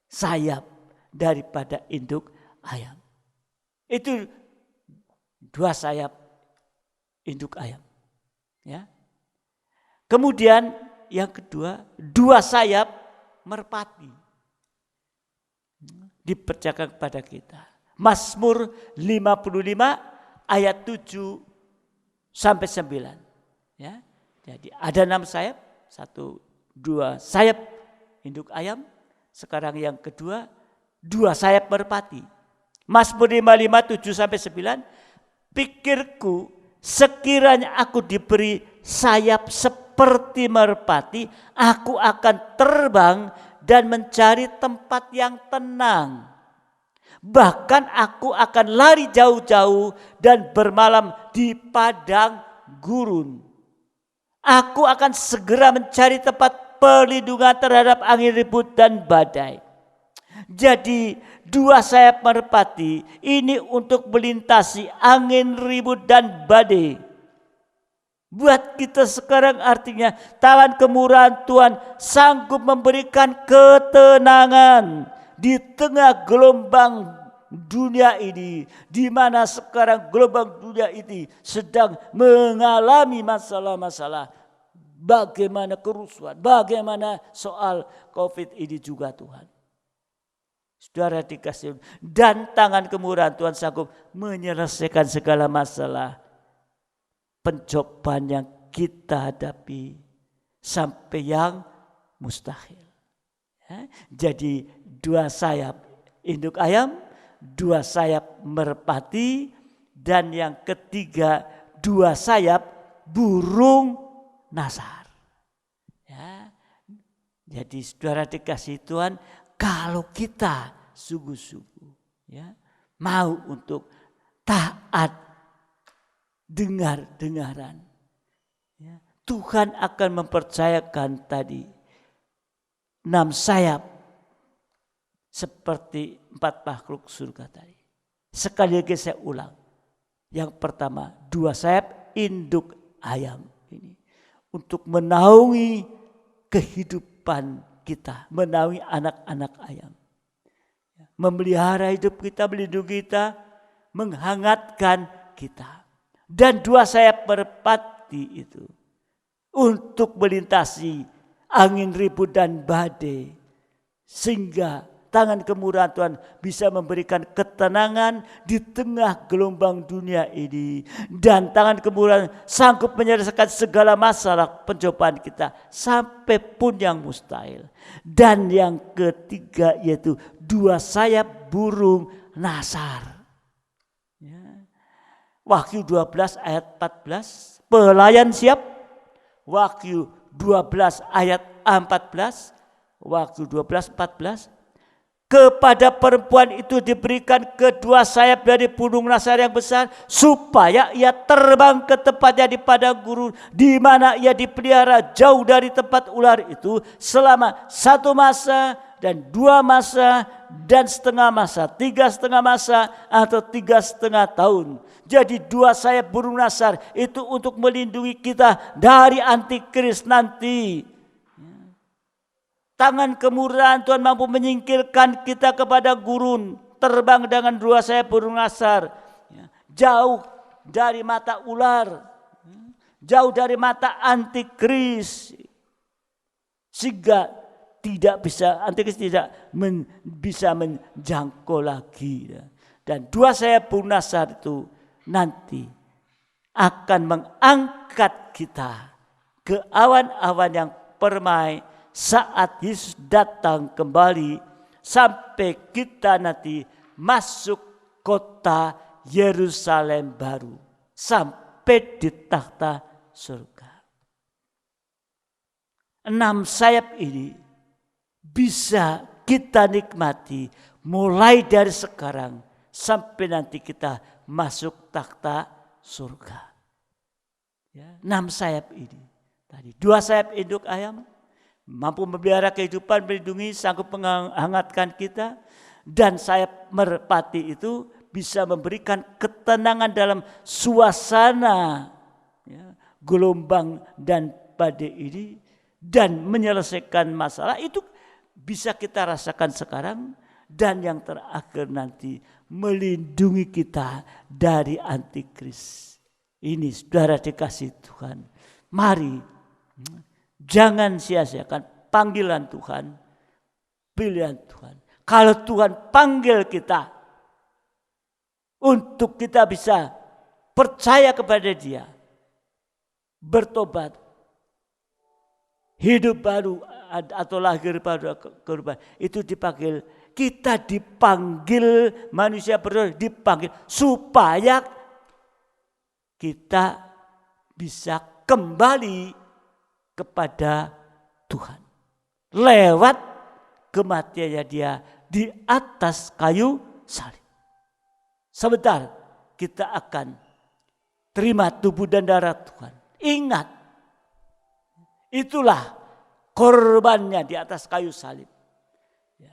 sayap daripada induk ayam, itu 2 sayap induk ayam. Ya. Kemudian yang kedua, 2 sayap merpati dipercayakan kepada kita. Mazmur 55 ayat 7 sampai 9. Ya. Jadi ada 6 sayap, 1, 2 sayap induk ayam. Sekarang yang kedua, 2 sayap merpati. Mazmur 55 7 sampai 9. Pikirku, sekiranya aku diberi sayap seperti merpati, aku akan terbang dan mencari tempat yang tenang. Bahkan aku akan lari jauh-jauh dan bermalam di padang gurun. Aku akan segera mencari tempat perlindungan terhadap angin ribut dan badai. Jadi 2 sayap merpati ini untuk melintasi angin ribut dan badai. Buat kita sekarang artinya tangan kemurahan Tuhan sanggup memberikan ketenangan di tengah gelombang dunia ini, di mana sekarang gelombang dunia ini sedang mengalami masalah-masalah. Bagaimana kerusuhan, bagaimana soal COVID ini juga Tuhan. Saudara dikasih, dan tangan kemurahan Tuhan sanggup menyelesaikan segala masalah pencobaan yang kita hadapi sampai yang mustahil. Ya, jadi 2 sayap induk ayam, 2 sayap merpati, dan yang ketiga 2 sayap burung nasar. Ya, jadi saudara dikasih Tuhan, kalau kita sungguh-sungguh ya mau untuk taat, dengar-dengaran. Ya, Tuhan akan mempercayakan tadi 6 sayap seperti 4 makhluk surga tadi. Sekali lagi saya ulang. Yang pertama, 2 sayap induk ayam ini untuk menaungi kehidupan kita, menaungi anak-anak ayam. Memelihara hidup kita, melindungi kita, menghangatkan kita. Dan 2 sayap merpati itu untuk melintasi angin ribut dan badai, sehingga tangan kemurahan Tuhan bisa memberikan ketenangan di tengah gelombang dunia ini. Dan tangan kemurahan sanggup menyelesaikan segala masalah pencobaan kita sampai pun yang mustahil. Dan yang ketiga yaitu 2 sayap burung nasar. Ya. Wahyu 12 ayat 14, pelayan siap. Wahyu 12 ayat 14, Wahyu 12 14. Kepada perempuan itu diberikan kedua sayap dari burung nasar yang besar, supaya ia terbang ke tempatnya di padang gurun, di mana ia dipelihara jauh dari tempat ular itu selama 1 masa dan 2 masa dan setengah masa, 3,5 masa atau 3,5 tahun. Jadi 2 sayap burung nasar itu untuk melindungi kita dari antikris nanti. Tangan kemurahan Tuhan mampu menyingkirkan kita kepada gurun, terbang dengan 2 sayap burung nasar, jauh dari mata ular, jauh dari mata antikris, sehingga antikris tidak bisa menjangkau lagi. Dan 2 sayap burung nasar itu nanti akan mengangkat kita ke awan-awan yang permai saat Yesus datang kembali, sampai kita nanti masuk kota Yerusalem baru, sampai di takhta surga. 6 sayap ini bisa kita nikmati mulai dari sekarang sampai nanti kita masuk takhta surga. 6 sayap ini tadi, 2 sayap induk ayam mampu memelihara kehidupan, melindungi, sanggup menghangatkan kita. Dan sayap merpati itu bisa memberikan ketenangan dalam suasana gelombang dan badai ini, dan menyelesaikan masalah itu bisa kita rasakan sekarang. Dan yang terakhir nanti melindungi kita dari antikris. Ini saudara dikasih Tuhan, mari jangan sia-siakan panggilan Tuhan, pilihan Tuhan. Kalau Tuhan panggil kita untuk kita bisa percaya kepada Dia, bertobat, hidup baru atau lahir baru, itu dipanggil. Kita dipanggil, manusia berdoa dipanggil supaya kita bisa kembali kepada Tuhan lewat kematiannya Dia di atas kayu salib. Sebentar kita akan terima tubuh dan darah Tuhan. Ingat, itulah korbannya di atas kayu salib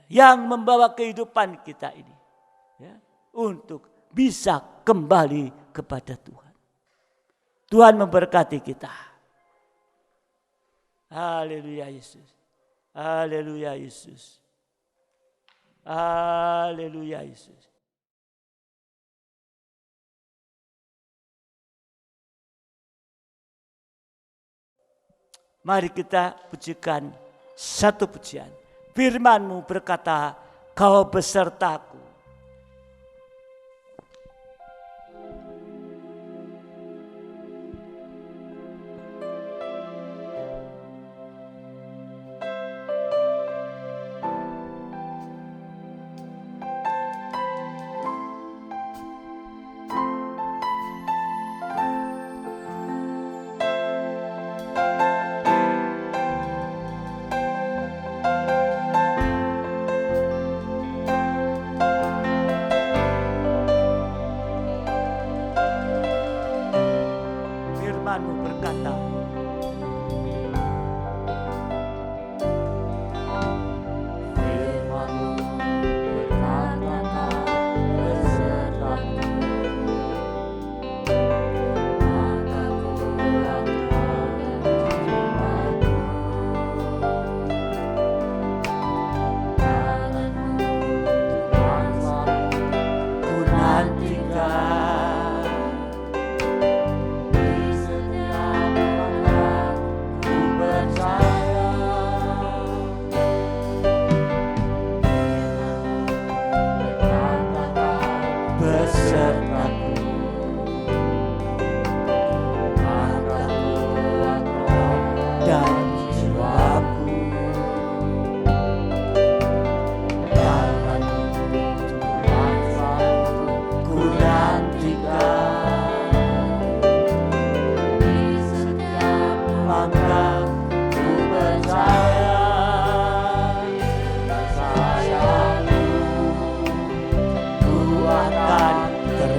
yang membawa kehidupan kita ini untuk bisa kembali kepada Tuhan. Tuhan memberkati kita. Haleluya Yesus. Haleluya Yesus. Haleluya Yesus. Mari kita pujikan satu pujian. Firman-Mu berkata, Kau besertaku.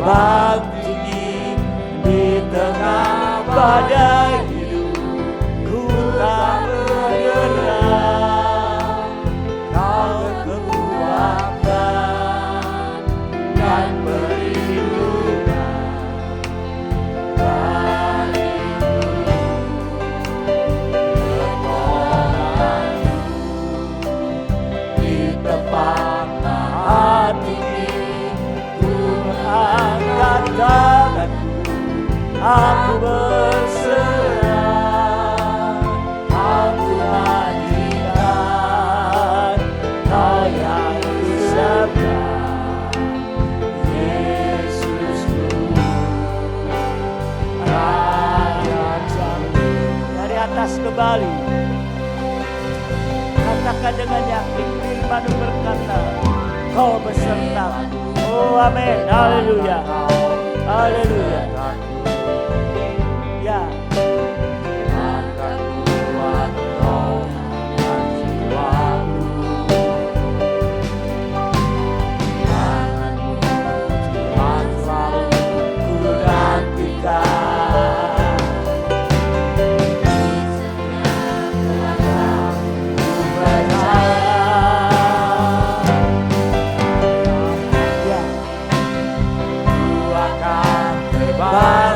terbang tinggi di tengah badai hidup, ku tak menyerah. Kau kekuatan dan perlindungan bagiku, pertolonganku di tempat maha tinggi. Ku mengangkat tanganku, aku berserah, aku nyanyikan Kau yang kusembah, Yesusku, Raja Jambu. Dari atas kembali, katakan dengan yakin, firman berkata, Kau beserta. Oh amin, haleluya, haleluya. Ya, akan kuat Kau dan jiwaku. Tanganmu Tuhan selalu ku nantikan. Ku percaya. Ya, ku akan terbang bang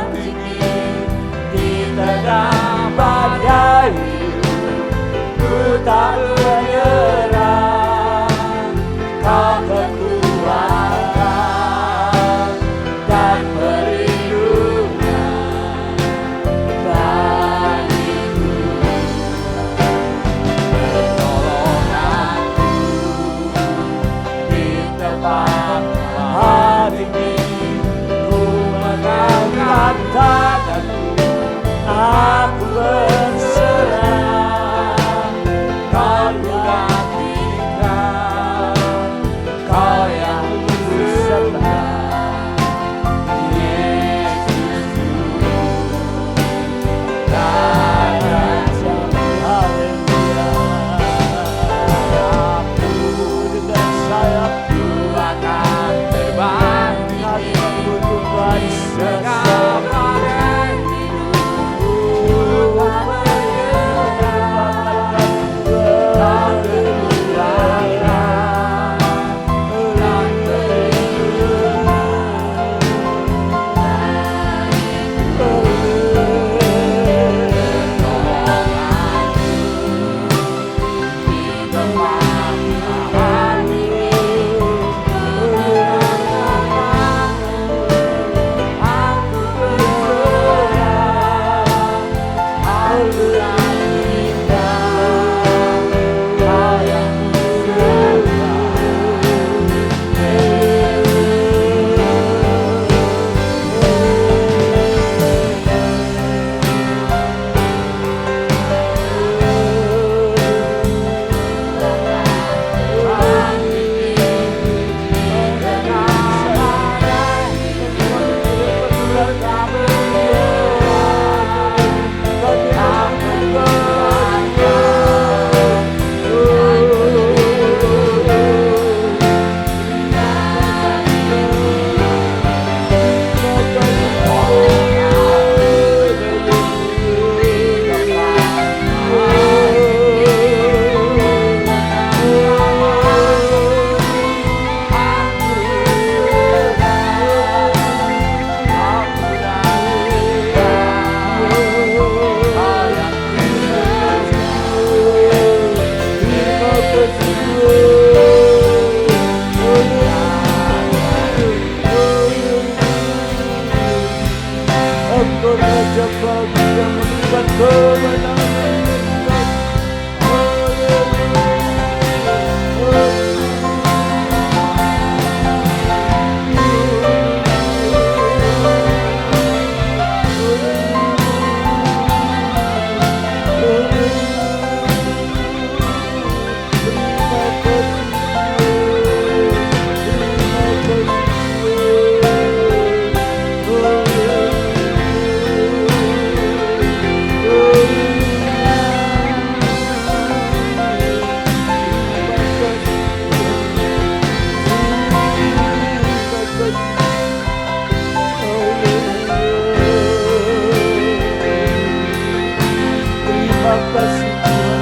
Tuhan.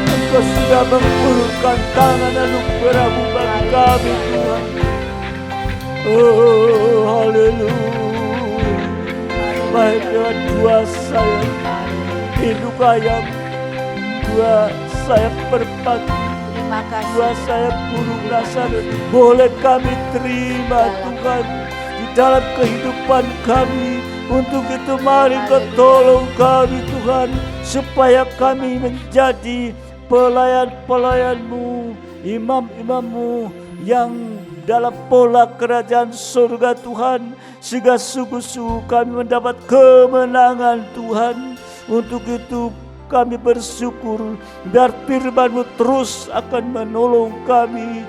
Engkau sudah mengulurkan tangan anugerah-Mu bagi kami Tuhan. Oh haleluya. Baik dengan dua sayap induk ayam, dua sayap merpati, Terima kasih. dua sayap burung nasar, boleh kami terima Tuhan di dalam kehidupan kami. Untuk itu mari Kau tolong kami Tuhan, supaya kami menjadi pelayan-pelayan-Mu, imam-imam-Mu yang dalam pola kerajaan surga Tuhan, sehingga sungguh-sungguh kami mendapat kemenangan Tuhan. Untuk itu kami bersyukur, biar firman-Mu terus akan menolong kami,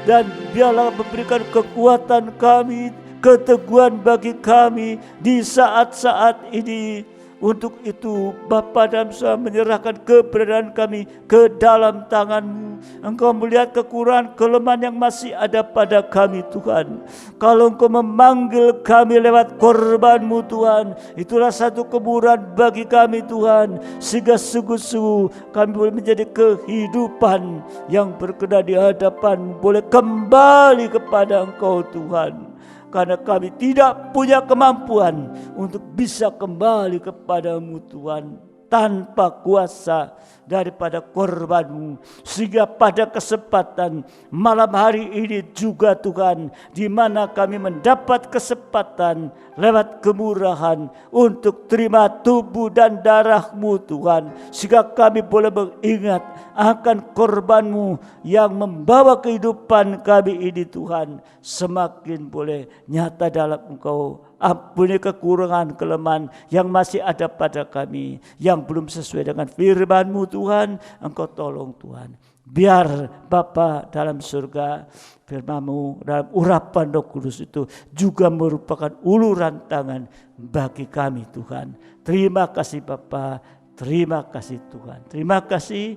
dan biarlah memberikan kekuatan kami, keteguhan bagi kami di saat-saat ini. Untuk itu Bapa dan Saya menyerahkan keberadaan kami ke dalam tangan-Mu. Engkau melihat kekurangan kelemahan yang masih ada pada kami Tuhan. Kalau Engkau memanggil kami lewat korban-Mu Tuhan, itulah satu kemurahan bagi kami Tuhan, sehingga sungguh-sungguh kami boleh menjadi kehidupan yang berkenan di hadapan-Mu, boleh kembali kepada Engkau Tuhan. Karena kami tidak punya kemampuan untuk bisa kembali kepada-Mu Tuhan, tanpa kuasa daripada korban-Mu. Sehingga pada kesempatan malam hari ini juga Tuhan, di mana kami mendapat kesempatan lewat kemurahan untuk terima tubuh dan darah-Mu Tuhan, sehingga kami boleh mengingat akan korban-Mu yang membawa kehidupan kami ini Tuhan, semakin boleh nyata dalam Engkau. Ampuni kekurangan kelemahan yang masih ada pada kami, yang belum sesuai dengan firman-Mu Tuhan. Engkau tolong Tuhan, biar Bapa dalam surga, firman-Mu dalam urapan Roh Kudus itu juga merupakan uluran tangan bagi kami Tuhan. Terima kasih Bapa, terima kasih Tuhan, terima kasih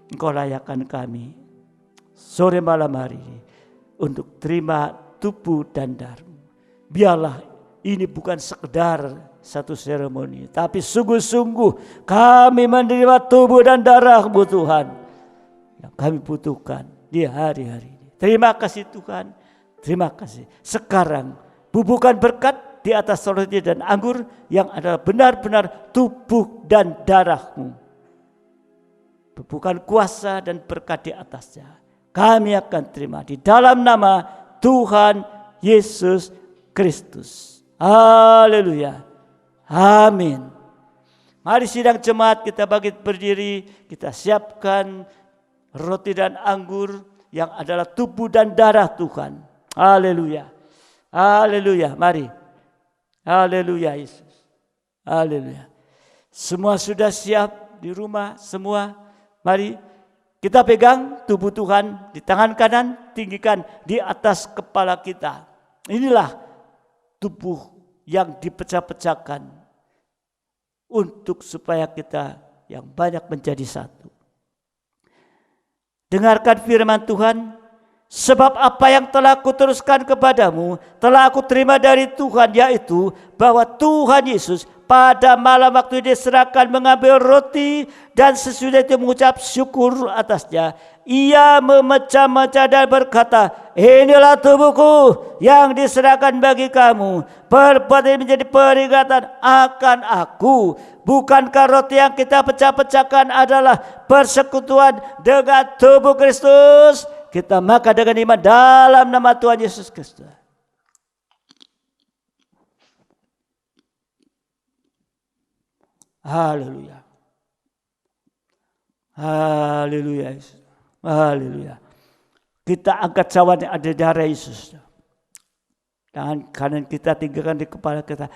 Engkau layakkan kami sore malam hari ini untuk terima tubuh dan darah. Biarlah ini bukan sekedar satu seremoni, tapi sungguh-sungguh kami menerima tubuh dan darah-Mu Tuhan yang kami butuhkan di hari-hari ini. Terima kasih Tuhan, terima kasih. Sekarang bubuhkan berkat di atas roti dan anggur yang adalah benar-benar tubuh dan darah-Mu. Bubuhkan kuasa dan berkat di atasnya. Kami akan terima di dalam nama Tuhan Yesus Kristus. Haleluya. Amin. Mari sidang jemaat kita bangkit berdiri, kita siapkan roti dan anggur yang adalah tubuh dan darah Tuhan. Haleluya. Haleluya. Mari. Haleluya Yesus. Haleluya. Semua sudah siap di rumah, semua. Mari kita pegang tubuh Tuhan di tangan kanan, tinggikan di atas kepala kita. Inilah tubuh yang dipecah-pecahkan untuk supaya kita yang banyak menjadi satu. Dengarkan firman Tuhan, sebab apa yang telah kuteruskan kepadamu telah aku terima dari Tuhan, yaitu bahwa Tuhan Yesus pada malam waktu diserahkan mengambil roti dan sesudah itu mengucap syukur atasnya. Ia memecah-mecah dan berkata, inilah tubuhku yang diserahkan bagi kamu. Perbuatan ini menjadi peringatan akan aku. Bukankah roti yang kita pecah-pecahkan adalah persekutuan dengan tubuh Kristus? Kita makan dengan iman dalam nama Tuhan Yesus Kristus. Haleluya. Haleluya. Haleluya. Kita angkat cawan yang ada di darah Yesus. Tangan kanan kita tinggalkan di kepala kita.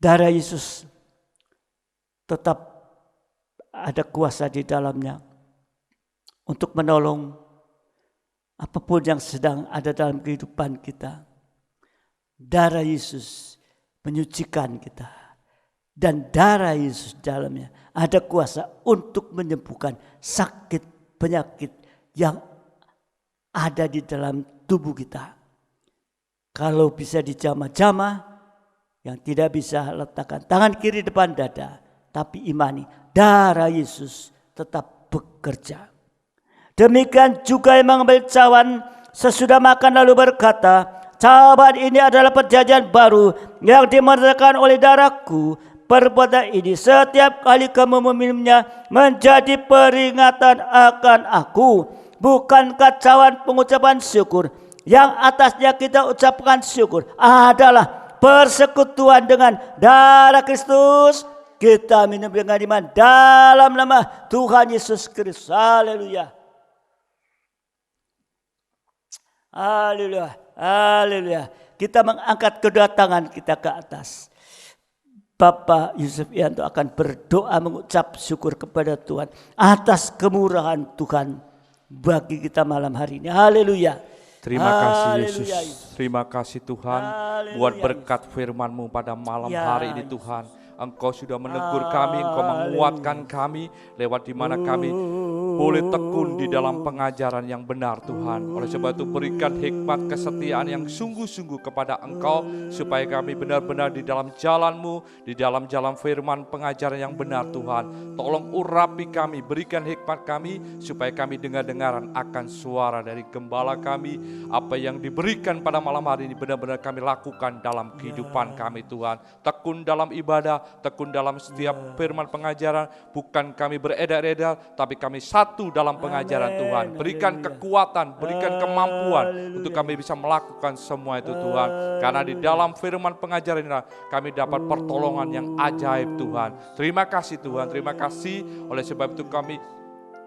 Darah Yesus tetap ada kuasa di dalamnya untuk menolong apapun yang sedang ada dalam kehidupan kita. Darah Yesus menyucikan kita. Dan darah Yesus dalamnya ada kuasa untuk menyembuhkan sakit penyakit yang ada di dalam tubuh kita. Kalau bisa dijamah-jamah, yang tidak bisa letakkan tangan kiri depan dada, tapi imani darah Yesus tetap bekerja. Demikian juga yang mengambil cawan sesudah makan lalu berkata, cawan ini adalah perjanjian baru yang dimerintahkan oleh darahku. Perbuatan ini setiap kali kamu meminumnya menjadi peringatan akan aku. Bukankah cawan pengucapan syukur yang atasnya kita ucapkan syukur adalah persekutuan dengan darah Kristus? Kita minum dengan iman dalam nama Tuhan Yesus Kristus. Haleluya. Haleluya. Haleluya. Kita mengangkat kedua tangan kita ke atas. Bapak Yusuf Yanto akan berdoa mengucap syukur kepada Tuhan atas kemurahan Tuhan bagi kita malam hari ini. Haleluya. Terima kasih Yesus. Terima kasih Tuhan buat berkat firman-Mu pada malam hari ini Tuhan. Engkau sudah menegur kami, Engkau menguatkan kami lewat di mana kami boleh tekun di dalam pengajaran yang benar Tuhan. Oleh sebab itu berikan hikmat kesetiaan yang sungguh-sungguh kepada Engkau supaya kami benar-benar di dalam jalan-Mu, di dalam jalan firman pengajaran yang benar Tuhan. Tolong urapi kami, berikan hikmat kami supaya kami dengar-dengaran akan suara dari gembala kami. Apa yang diberikan pada malam hari ini benar-benar kami lakukan dalam kehidupan kami Tuhan. Tekun dalam ibadah, tekun dalam setiap firman pengajaran, bukan kami beredar-edar, tapi kami satu dalam pengajaran Tuhan. Berikan kekuatan, berikan kemampuan untuk kami bisa melakukan semua itu Tuhan. Karena di dalam firman pengajaran ini kami dapat pertolongan yang ajaib Tuhan. Terima kasih Tuhan, terima kasih. Oleh sebab itu kami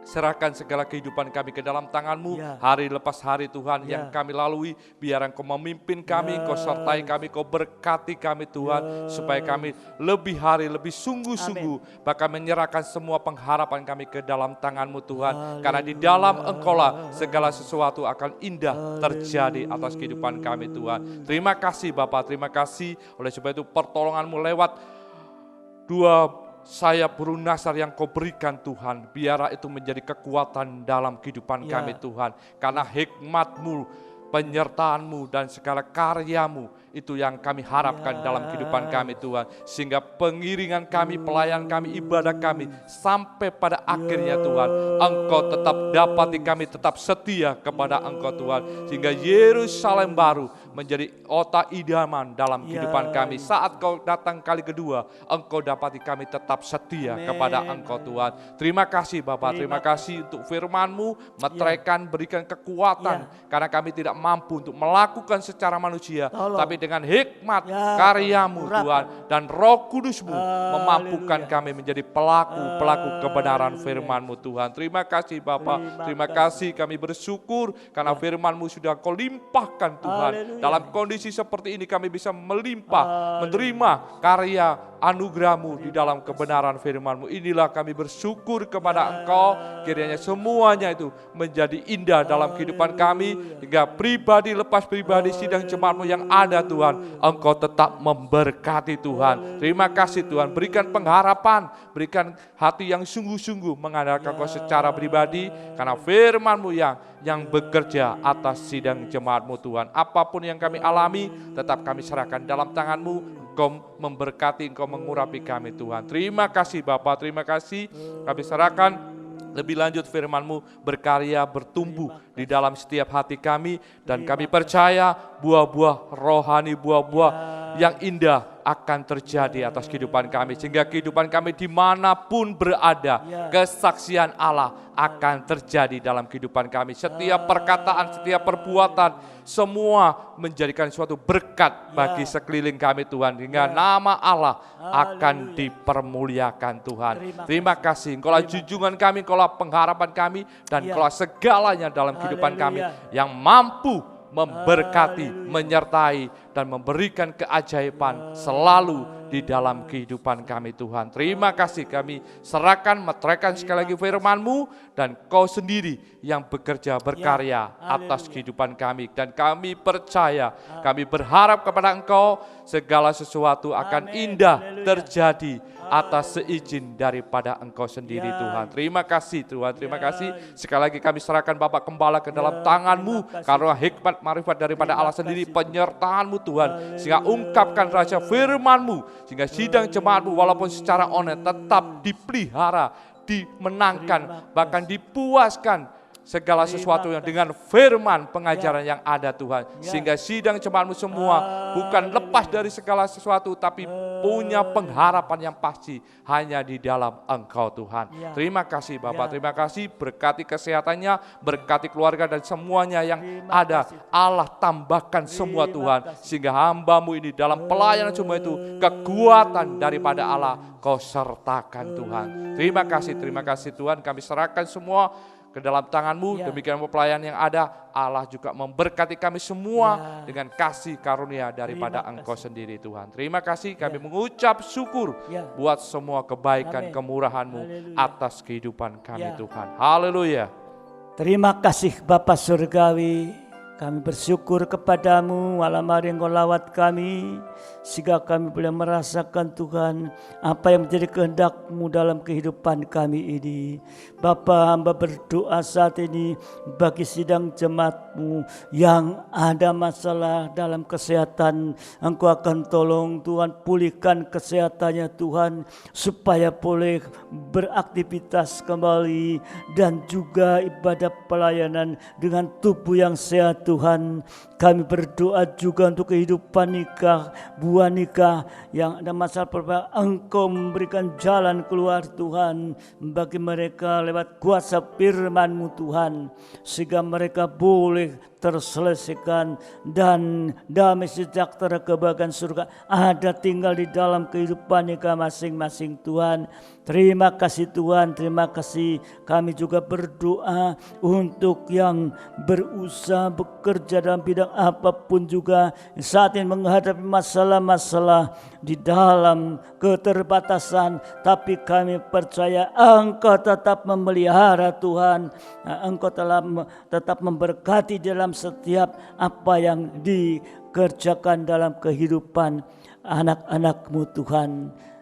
serahkan segala kehidupan kami ke dalam tangan-Mu. Hari lepas hari Tuhan yang kami lalui, biar Engkau memimpin kami, Engkau sertai kami, Engkau berkati kami Tuhan. Supaya kami lebih hari, lebih sungguh-sungguh, bahkan menyerahkan semua pengharapan kami ke dalam tangan-Mu Tuhan. Karena di dalam Engkau-lah segala sesuatu akan indah terjadi atas kehidupan kami Tuhan. Terima kasih Bapak, terima kasih. Oleh sebab itu pertolongan-Mu lewat dua sayap burung nasar yang Kau berikan Tuhan, biarlah itu menjadi kekuatan dalam kehidupan kami Tuhan. Karena hikmat-Mu, penyertaan-Mu dan segala karya-Mu itu yang kami harapkan dalam kehidupan kami Tuhan. Sehingga pengiringan kami, pelayan kami, ibadah kami sampai pada akhirnya Tuhan, Engkau tetap dapati kami tetap setia kepada Engkau Tuhan. Sehingga Yerusalem baru menjadi otak idaman dalam kehidupan kami. Saat Kau datang kali kedua, Engkau dapati kami tetap setia kepada Engkau Tuhan. Terima kasih Bapak, terima kasih untuk firman-Mu, meteraikan, berikan kekuatan. Karena kami tidak mampu untuk melakukan secara manusia, tapi dengan hikmat karya-Mu Tuhan dan Roh Kudus-Mu memampukan kami menjadi pelaku kebenaran firman-Mu Tuhan. Terima kasih Bapak, terima kasih, kami bersyukur karena firman-Mu sudah Kau limpahkan Tuhan. Dalam kondisi seperti ini kami bisa melimpah, menerima karya anugerah-Mu di dalam kebenaran firman-Mu. Inilah kami bersyukur kepada Engkau, kiranya semuanya itu menjadi indah dalam kehidupan kami, hingga pribadi lepas pribadi sidang jemaat-Mu yang ada Tuhan, Engkau tetap memberkati Tuhan. Terima kasih Tuhan, berikan pengharapan, berikan hati yang sungguh-sungguh mengandalkan Engkau secara pribadi, karena firman-Mu yang bekerja atas sidang jemaat-Mu Tuhan. Apapun yang kami alami, tetap kami serahkan dalam tangan-Mu. Engkau memberkati, Engkau mengurapi kami Tuhan. Terima kasih Bapak, terima kasih. Kami serahkan lebih lanjut firman-Mu berkarya, bertumbuh di dalam setiap hati kami. Dan kami percaya buah-buah rohani, buah-buah yang indah akan terjadi atas kehidupan kami. Sehingga kehidupan kami dimanapun berada, kesaksian Allah akan terjadi dalam kehidupan kami. Setiap perkataan, setiap perbuatan, semua menjadikan suatu berkat bagi sekeliling kami Tuhan. Hingga nama Allah akan dipermuliakan Tuhan. Terima kasih, Engkaulah junjungan kami, Engkaulah pengharapan kami, dan Engkaulah segalanya dalam kehidupan kami yang mampu memberkati, menyertai, dan memberikan keajaiban selalu di dalam kehidupan kami Tuhan. Terima kasih, kami serahkan, meteraikan sekali lagi firman-Mu, dan Kau sendiri yang bekerja berkarya atas kehidupan kami. Dan kami percaya, kami berharap kepada Engkau, segala sesuatu akan indah terjadi atas seizin daripada Engkau sendiri Tuhan. Terima kasih Tuhan, terima kasih. Sekali lagi kami serahkan Bapak Gembala ke dalam tangan-Mu, karena hikmat marifat daripada Allah sendiri, penyertaan-Mu Tuhan, sehingga ungkapkan rahasia firman-Mu Sehingga sidang jemaat-Mu walaupun secara online tetap dipelihara, dimenangkan, bahkan dipuaskan segala sesuatu yang dengan firman pengajaran yang ada Tuhan. Sehingga sidang jemaat-Mu semua bukan lepas dari segala sesuatu, tapi punya pengharapan yang pasti hanya di dalam Engkau Tuhan. Terima kasih Bapak, terima kasih, berkati kesehatannya, berkati keluarga dan semuanya yang ada. Allah tambahkan semua Tuhan, sehingga hamba-Mu ini dalam pelayanan semua itu kekuatan daripada Allah Kau sertakan Tuhan. Terima kasih Tuhan, kami serahkan semua ke dalam tangan-Mu. Demikian pelayan yang ada, Allah juga memberkati kami semua dengan kasih karunia daripada Engkau sendiri Tuhan. Terima kasih, kami mengucap syukur buat semua kebaikan kemurahan-Mu atas kehidupan kami Tuhan. Haleluya. Terima kasih Bapa Surgawi, kami bersyukur kepadamu malam hari Engkau lawat kami, sehingga kami boleh merasakan Tuhan apa yang menjadi kehendak-Mu dalam kehidupan kami ini. Bapa, hamba berdoa saat ini bagi sidang jemaat-Mu yang ada masalah dalam kesehatan. Engkau akan tolong Tuhan, pulihkan kesehatannya Tuhan, supaya boleh beraktivitas kembali dan juga ibadah pelayanan dengan tubuh yang sehat Tuhan. Kami berdoa juga untuk kehidupan nikah, buah nikah yang ada masalah perbedaan. Engkau memberikan jalan keluar Tuhan bagi mereka lewat kuasa firman-Mu Tuhan, sehingga mereka boleh terselesaikan dan damai sejahtera kebahagiaan surga ada tinggal di dalam kehidupan nikah masing-masing Tuhan. Terima kasih Tuhan, terima kasih. Kami juga berdoa untuk yang berusaha bekerja dalam bidang apapun juga saat ini menghadapi masalah-masalah di dalam keterbatasan, tapi kami percaya Engkau tetap memelihara Tuhan. Engkau telah tetap memberkati dalam setiap apa yang dikerjakan dalam kehidupan anak-anak-Mu Tuhan.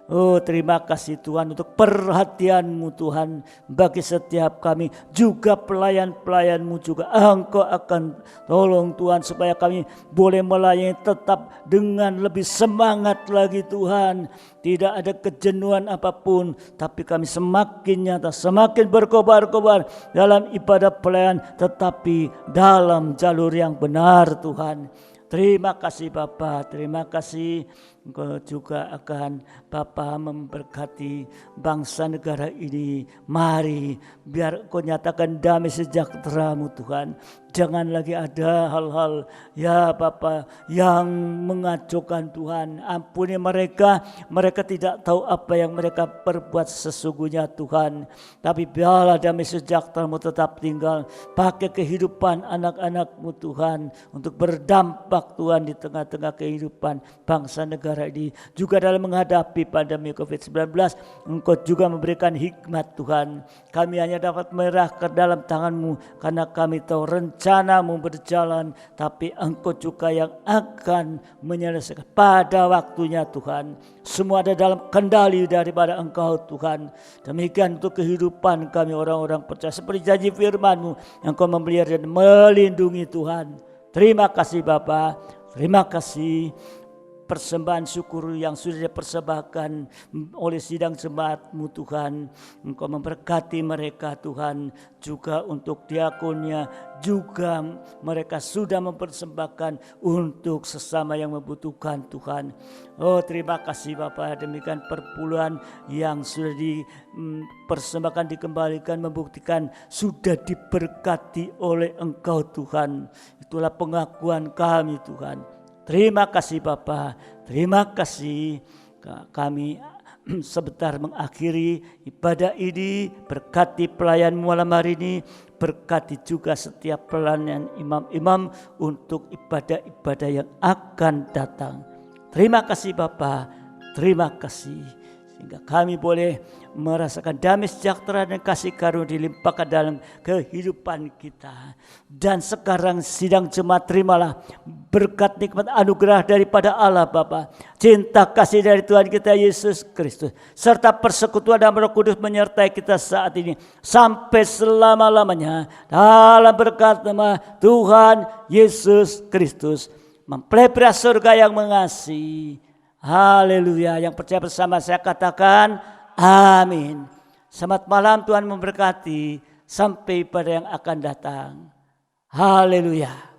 Oh, terima kasih Tuhan untuk perhatian-Mu Tuhan bagi setiap kami, juga pelayan-pelayan-Mu juga. Engkau akan tolong Tuhan supaya kami boleh melayani tetap dengan lebih semangat lagi Tuhan. Tidak ada kejenuhan apapun, tapi kami semakin nyata, semakin berkobar-kobar dalam ibadah pelayan, tetapi dalam jalur yang benar Tuhan. Terima kasih Bapa, terima kasih. Engkau juga akan Bapa memberkati bangsa negara ini. Mari biar Engkau nyatakan damai sejahtera-Mu Tuhan. Jangan lagi ada hal-hal ya Bapa yang mengacaukan Tuhan. Ampuni mereka, mereka tidak tahu apa yang mereka perbuat sesungguhnya Tuhan. Tapi biarlah damai sejahtera-Mu tetap tinggal. Pakai kehidupan anak-anak-Mu Tuhan untuk berdampak Tuhan di tengah-tengah kehidupan bangsa negara ini. Juga dalam menghadapi pandemi COVID-19, Engkau juga memberikan hikmat Tuhan. Kami hanya dapat menyerahkan dalam tangan-Mu karena kami tahu rencana-Mu berjalan, tapi Engkau juga yang akan menyelesaikan pada waktunya Tuhan. Semua ada dalam kendali daripada Engkau Tuhan. Demikian untuk kehidupan kami orang-orang percaya, seperti janji firman-Mu yang Engkau memelihara dan melindungi Tuhan. Terima kasih Bapa, terima kasih. Persembahan syukur yang sudah dipersembahkan oleh sidang jemaat-Mu Tuhan. Engkau memberkati mereka Tuhan, juga untuk diakonnya, juga mereka sudah mempersembahkan untuk sesama yang membutuhkan Tuhan. Oh, terima kasih Bapa, demikian perpuluhan yang sudah dipersembahkan, dikembalikan, membuktikan sudah diberkati oleh Engkau Tuhan. Itulah pengakuan kami Tuhan. Terima kasih Bapa, terima kasih. Kami sebentar mengakhiri ibadah ini, berkati pelayan-Mu malam hari ini, berkati juga setiap pelayanan imam-imam untuk ibadah-ibadah yang akan datang. Terima kasih Bapa, terima kasih. Sehingga kami boleh merasakan damai sejahtera dan kasih karunia dilimpahkan dalam kehidupan kita. Dan sekarang sidang jemaat, terimalah berkat nikmat anugerah daripada Allah Bapa, cinta kasih dari Tuhan kita Yesus Kristus, serta persekutuan dan Roh Kudus menyertai kita saat ini sampai selama-lamanya. Dalam berkat nama Tuhan Yesus Kristus, mempelai pria surga yang mengasihi. Haleluya. Yang percaya bersama saya katakan amin. Selamat malam, Tuhan memberkati. Sampai pada yang akan datang. Haleluya.